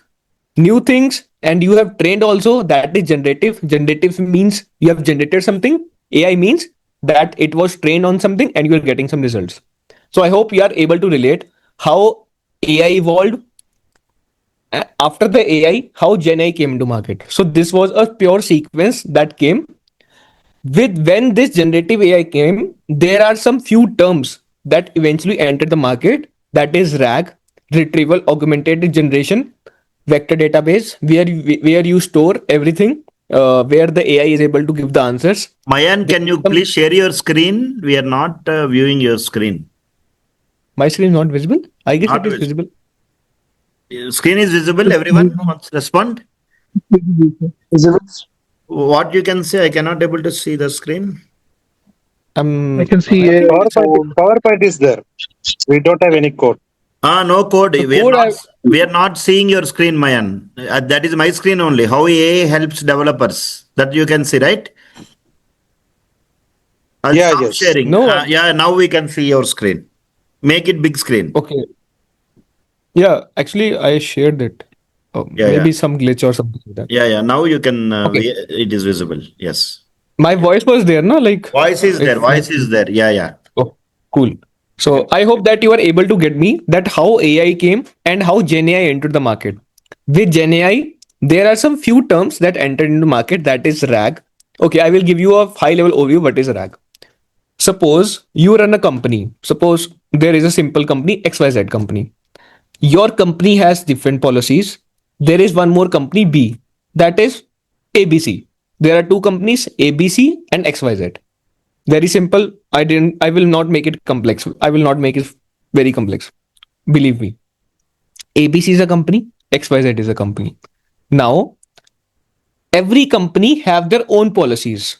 and you have trained also. That is generative means you have generated something. AI means that it was trained on something and you are getting some results. So I hope you are able to relate how AI evolved. After the AI, how Gen AI came into market. So this was a pure sequence that came with. When this generative AI came, there are some few terms that eventually entered the market. That is RAG, retrieval augmented generation, vector database, where you store everything, where the AI is able to give the answers. Mayan, There can is you some, please share your screen? We are not viewing your screen. my screen is not visible. I guess Not it is visible. visible. Screen is visible. Everyone wants to respond. What you can say? I cannot able to see the screen. I can I see a think sound. PowerPoint is there. We don't have any code. No code. the code I We are not seeing your screen, Mayan. That is my screen only. How AI helps developers. That you can see, right? I'll Yeah, stop yes. sharing. no Yeah, now we can see your screen. Make it big screen. okay. Yeah, actually I shared it. Yeah, yeah, Maybe some glitch or something like that. yeah. Now you can. Okay. It is visible. Yes. My voice was there, no? Like Voice is there. if Voice is there. Yeah, yeah. oh, cool. So I hope that you are able to get me that how AI came and how GenAI entered the market. With GenAI, there are some few terms that entered into market that is RAG. Okay, I will give you a high level overview what is RAG. Suppose you run a company. Suppose there is a simple company, XYZ company. Your company has different policies. There is one more company, B, that is ABC. There are two companies, ABC and XYZ. Very simple. I will not make it complex. I will not make it very complex. Believe me. ABC is a company, XYZ is a company. Now, every company have their own policies.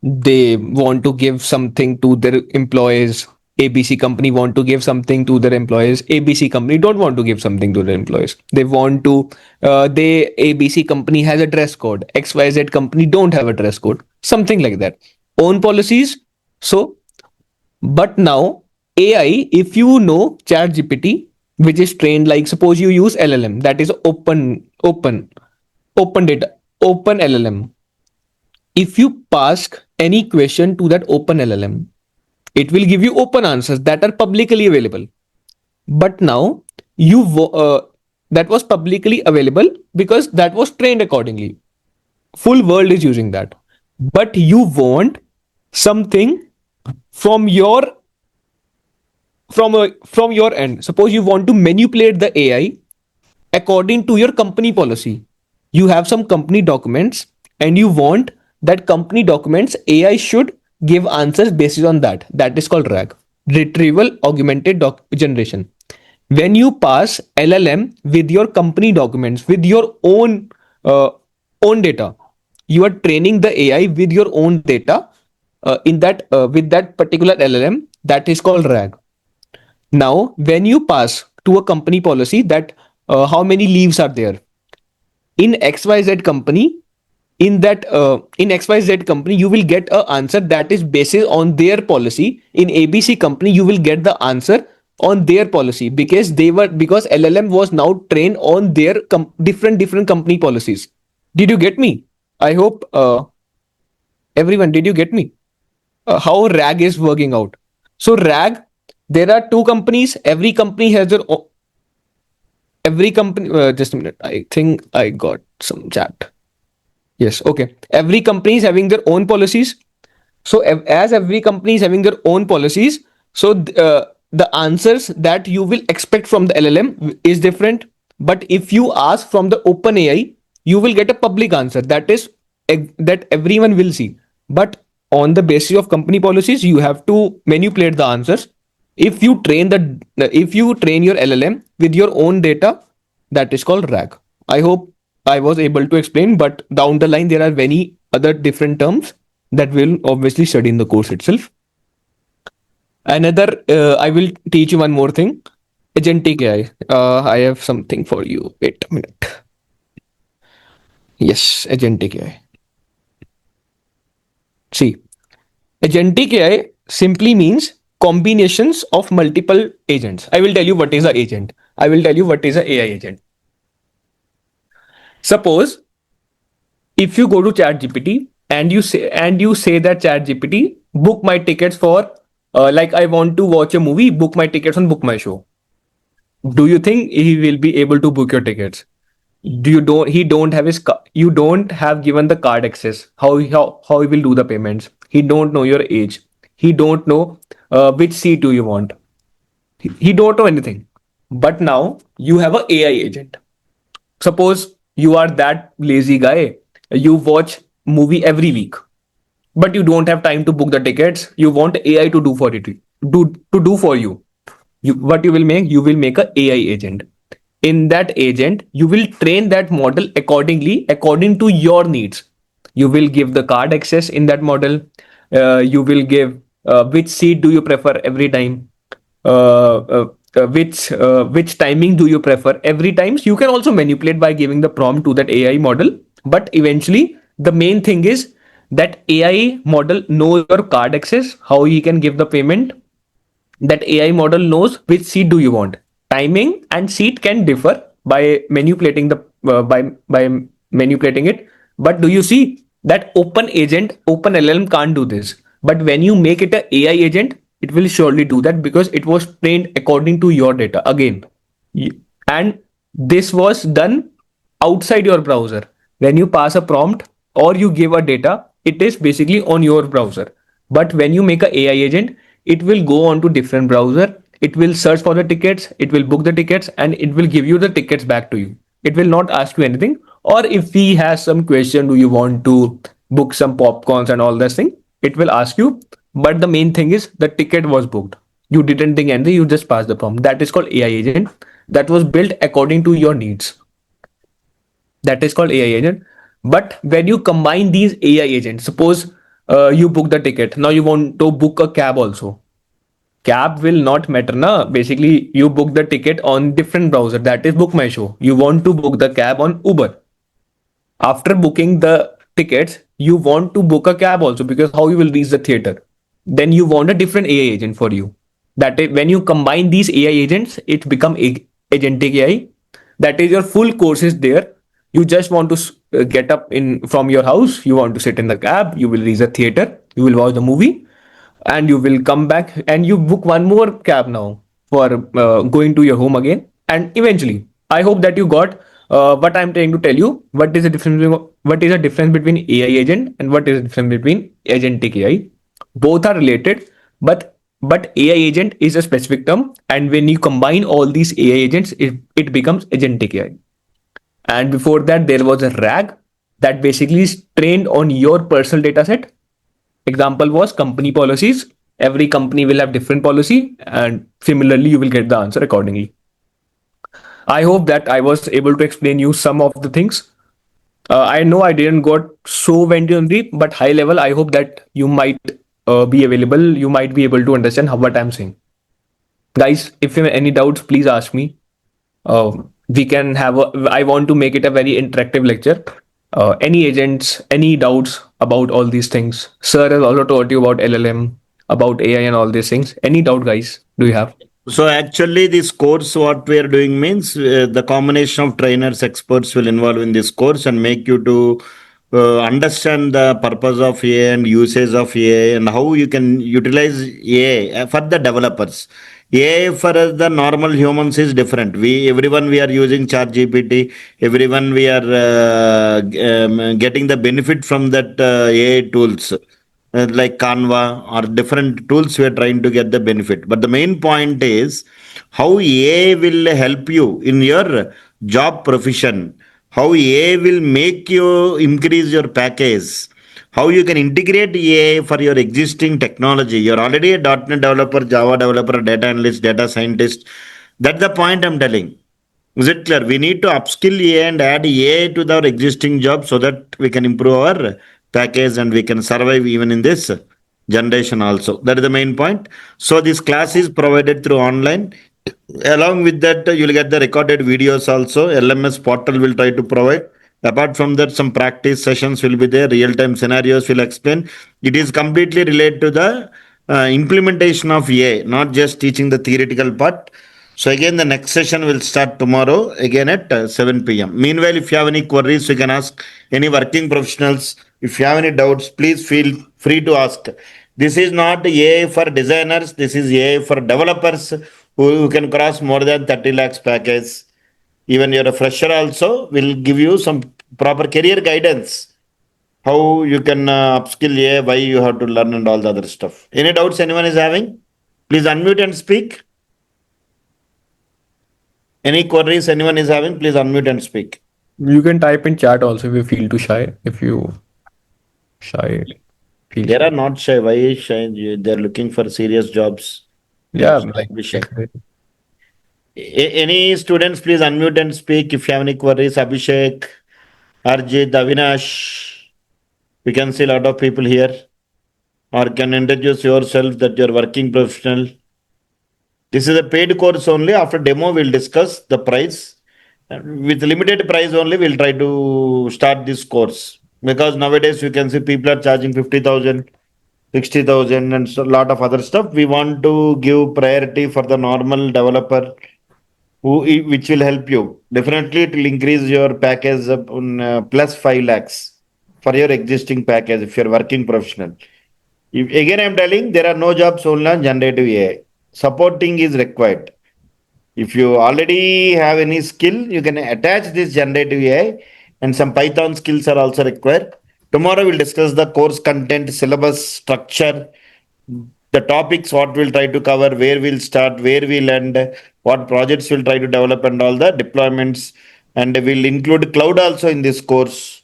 They want to give something to their employees. ABC company want to give something to their employees. ABC company don't want to give something to their employees. They want to they ABC company has a dress code. XYZ company don't have a dress code. Something like that. Own policies. So but now, AI, if you know ChatGPT, which is trained like suppose you use LLM, that is open data, open LLM. If you ask any question to that open LLM, it will give you open answers that are publicly available. But now that was publicly available because that was trained accordingly. Full world is using that. But you want something from your from your end. Suppose you want to manipulate the AI according to your company policy. You have some company documents and you want that company documents AI should give answers based on that. That is called RAG, retrieval augmented generation. When you pass LLM with your company documents with your uh, own data, you are training the AI with your own data in that with that particular LLM. That is called RAG. Now, when you pass to a company policy that how many leaves are there in XYZ company, in XYZ company, you will get a answer that is based on their policy. In ABC company, you will get the answer on their policy because LLM was now trained on their different company policies. Did you get me? I hope everyone. Did you get me? How RAG is working out? So RAG, there are two companies. Every company has their every company just a minute, I think I got some chat. Yes, okay, every company is having their own policies. So as every company is having their own policies, so the answers that you will expect from the LLM is different. But if you ask from the open AI, you will get a public answer that is that everyone will see. But on the basis of company policies, you have to manipulate the answers. If you train your LLM with your own data, that is called RAG. I hope I was able to explain, but down the line there are many other different terms that we'll obviously study in the course itself. Another, I will teach you one more thing. Agentic AI. I have something for you. Wait a minute. Yes, agentic AI. See, agentic AI simply means combinations of multiple agents. I will tell you what is an agent. I will tell you what is an AI agent. Suppose if you go to ChatGPT and you say that ChatGPT book my tickets for like I want to watch a movie, book my tickets on Book My Show. Do you think he will be able to book your tickets? Do you don't he don't have his you don't have given the card access. How he will do the payments? He don't know your age. He don't know which seat do you want. He don't know anything. But now you have a AI agent. Suppose you are that lazy guy, you watch movie every week, but you don't have time to book the tickets. You want AI to do for you. What you will make? You will make a AI agent. in that agent, you will train that model accordingly, according to your needs. You will give the card access in that model. You will give which seat do you prefer every time, which timing do you prefer every time. So you can also manipulate by giving the prompt to that AI model. But eventually, the main thing is that AI model know your card access, how he can give the payment. That AI model knows which seat do you want. Timing and seat can differ by manipulating the by manipulating it. But do you see that open LLM can't do this. But when you make it a AI agent, it will surely do that because it was trained according to your data again. And this was done outside your browser. When you pass a prompt or you give a data, it is basically on your browser. But when you make a AI agent, it will go on to different browser. It will search for the tickets, it will book the tickets, and it will give you the tickets back to you. It will not ask you anything. Or if he has some question, do you want to book some popcorns and all this thing, it will ask you. But the main thing is the ticket was booked. You didn't think anything, you just passed the prompt. That is called AI agent. That was built according to your needs. That is called AI agent. But when you combine these AI agents, suppose you book the ticket, now you want to book a cab also. Cab will not matter na. Basically, you book the ticket on different browser, that is Book My Show. You want to book the cab on Uber. After booking the tickets, you want to book a cab also, because how you will reach the theater. Then you want a different AI agent for you. That is, when you combine these AI agents, it become agentic AI. That is, your full course is there. You just want to get up in from your house, you want to sit in the cab, you will reach the theater, you will watch the movie, and you will come back and you book one more cab now for going to your home again. And eventually, I hope that you got what I'm trying to tell you. What is the difference between AI agent and what is the difference between agentic AI? Both are related, but AI agent is a specific term, and when you combine all these AI agents, it becomes agentic AI. And before that, there was a RAG that basically is trained on your personal data set. Example was company policies. Every company will have different policy, and similarly, you will get the answer accordingly. I hope that I was able to explain you some of the things. I know I didn't got so went on deep, but high level, I hope that you might be available. You might be able to understand what I'm saying. Guys, if you have any doubts, please ask me. We can have I want to make it a very interactive lecture. Any agents, any doubts about all these things? Sir has also taught you about LLM, about AI and all these things. Any doubt, guys? Do you have? So actually, this course, what we are doing means the combination of trainers, experts will involve in this course and make you to understand the purpose of AI and usage of AI and how you can utilize AI for the developers. AI for the normal humans is different. We are using ChatGPT. Everyone we are getting the benefit from that AI tools like Canva or different tools we are trying to get the benefit. But the main point is how AI will help you in your job profession, how AI will make you increase your package, how you can integrate AI for your existing technology. You're already a .NET developer, Java developer, data analyst, data scientist. That's the point I'm telling. Is it clear? We need to upskill AI and add AI to our existing job so that we can improve our package and we can survive even in this generation also. That is the main point. So this class is provided through online. Along with that, you'll get the recorded videos also. LMS portal will try to provide. Apart from that, some practice sessions will be there. Real-time scenarios will explain. It is completely related to the implementation of AI, not just teaching the theoretical part. So again, the next session will start tomorrow again at 7 p.m. Meanwhile, if you have any queries, you can ask any working professionals. If you have any doubts, please feel free to ask. This is not AI for designers. This is AI for developers who can cross more than 30 lakhs package. Even you're a fresher also will give you some proper career guidance. How you can upskill AI, why you have to learn and all the other stuff. Any doubts anyone is having? Please unmute and speak. Any queries anyone is having, please unmute and speak. You can type in chat also if you feel too shy. If you shy, feel They shy. are not shy. Why is shy? They're looking for serious jobs. They Yeah, should like not be shy. Any students, please unmute and speak if you have any queries. Abhishek, Arjit, Avinash. We can see a lot of people here. Or can introduce yourself that you're working professional. This is a paid course only. After demo, we'll discuss the price. With limited price only, we'll try to start this course. Because nowadays you can see people are charging 50,000, 60,000, and a lot of other stuff. We want to give priority for the normal developer which will help you. Definitely, it will increase your package up on plus 5 lakhs for your existing package if you're working professional. Again, I'm telling there are no jobs only on generative AI. Supporting is required. If you already have any skill, you can attach this generative AI, and some Python skills are also required. Tomorrow we'll discuss the course content, syllabus structure, the topics, what we'll try to cover, where we'll start, where we'll end, what projects we'll try to develop, and all the deployments. And we'll include cloud also in this course.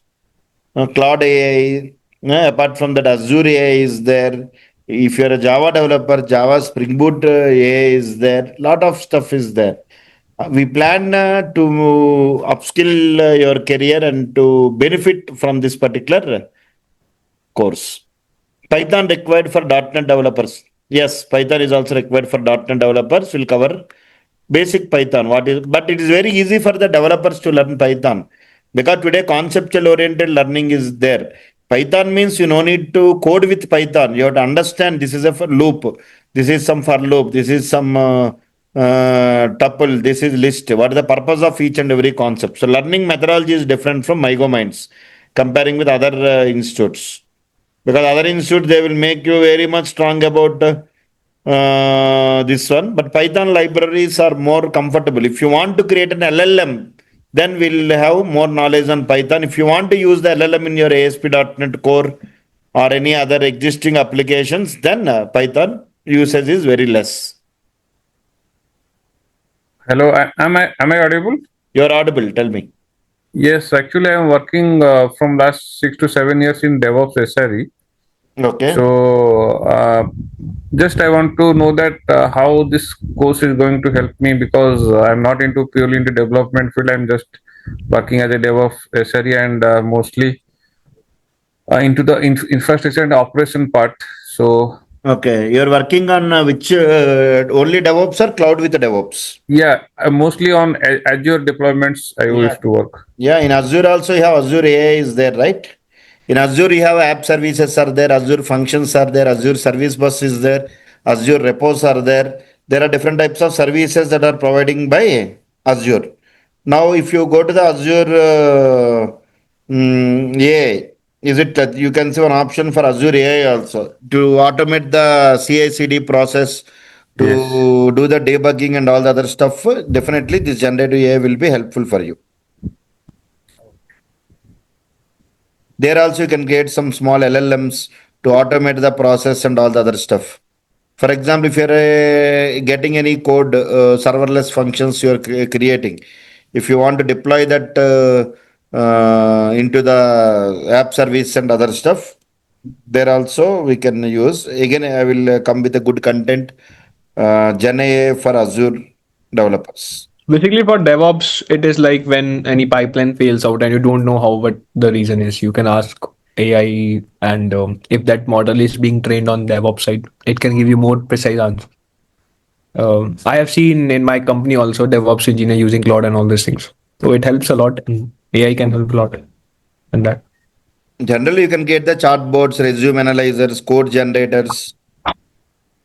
Cloud AI, apart from that, Azure AI is there. If you're a Java developer, Java Spring Boot AI is there. Lot of stuff is there. We plan to upskill your career and to benefit from this particular course. Python required for .NET developers. Yes, Python is also required for .NET developers. We'll cover basic Python. What is, but it is very easy for the developers to learn Python because today conceptual oriented learning is there. Python means you no need to code with Python. You have to understand this is a for loop. This is some for loop. This is some tuple. This is list. What is the purpose of each and every concept? So learning methodology is different from MyGoMinds comparing with other institutes. Because other institutes, they will make you very much strong about this one. But Python libraries are more comfortable. If you want to create an LLM, then we'll have more knowledge on Python. If you want to use the LLM in your asp.NET core or any other existing applications, then Python usage is very less. Hello, am I audible? You're audible. Tell me. Yes, actually, I'm working from last 6 to 7 years in DevOps SRE. Okay. So, just I want to know that how this course is going to help me because I'm not into purely into development field. I'm just working as a DevOps SRE and mostly into the infrastructure and operation part. So, Okay. You're working on which only DevOps or cloud with DevOps? yeah, mostly on Azure deployments I Yeah. used to work. Yeah, in Azure also you have Azure AI is there, right? In Azure you have app services are there, Azure functions are there, Azure service bus is there, Azure repos are there. There are different types of services that are providing by Azure. Now, if you go to the Azure AI, is it that you can see an option for Azure AI also to automate the CI/CD process Yes. to do the debugging and all the other stuff? Definitely, this generative AI will be helpful for you. There also you can create some small LLMs to automate the process and all the other stuff. For example, if you're getting any code, serverless functions you're creating, if you want to deploy that into the app service and other stuff, there also we can use. Again, I will come with a good content, GenAI for Azure developers. Basically, for DevOps, it is like when any pipeline fails out and you don't know how what the reason is. You can ask AI, and if that model is being trained on DevOps side, it can give you more precise answer. I have seen in my company also DevOps engineer using Cloud and all these things. So it helps a lot. And AI can help a lot in that. Generally, you can get the chatbots, resume analyzers, code generators.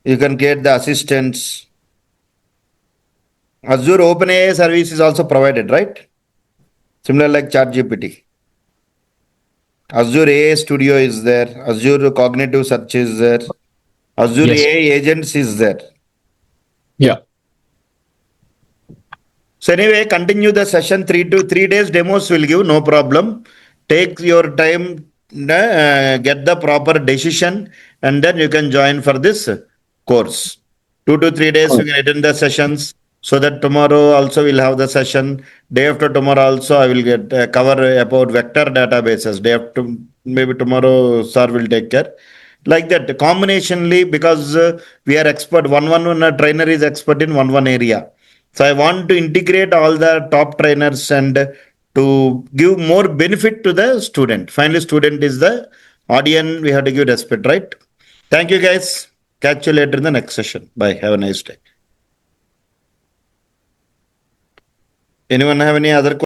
You can get the assistants. Azure OpenAI service is also provided, right? Similar like ChatGPT. Azure AI Studio is there. Azure Cognitive Search is there. Azure Yes. AI Agents is there. Yeah. So anyway, continue the session. 3 days demos will give, no problem. Take your time, get the proper decision, and then you can join for this course. 2 to 3 days you can attend the sessions. So that tomorrow also we'll have the session. Day after tomorrow also I will get cover about vector databases. Day after maybe tomorrow sir will take care. Like that combinationally because we are expert. One trainer is expert in one area. So I want to integrate all the top trainers and to give more benefit to the student. Finally, student is the audience. We have to give respect, right? Thank you, guys. Catch you later in the next session. Bye. Have a nice day. Anyone have any other questions?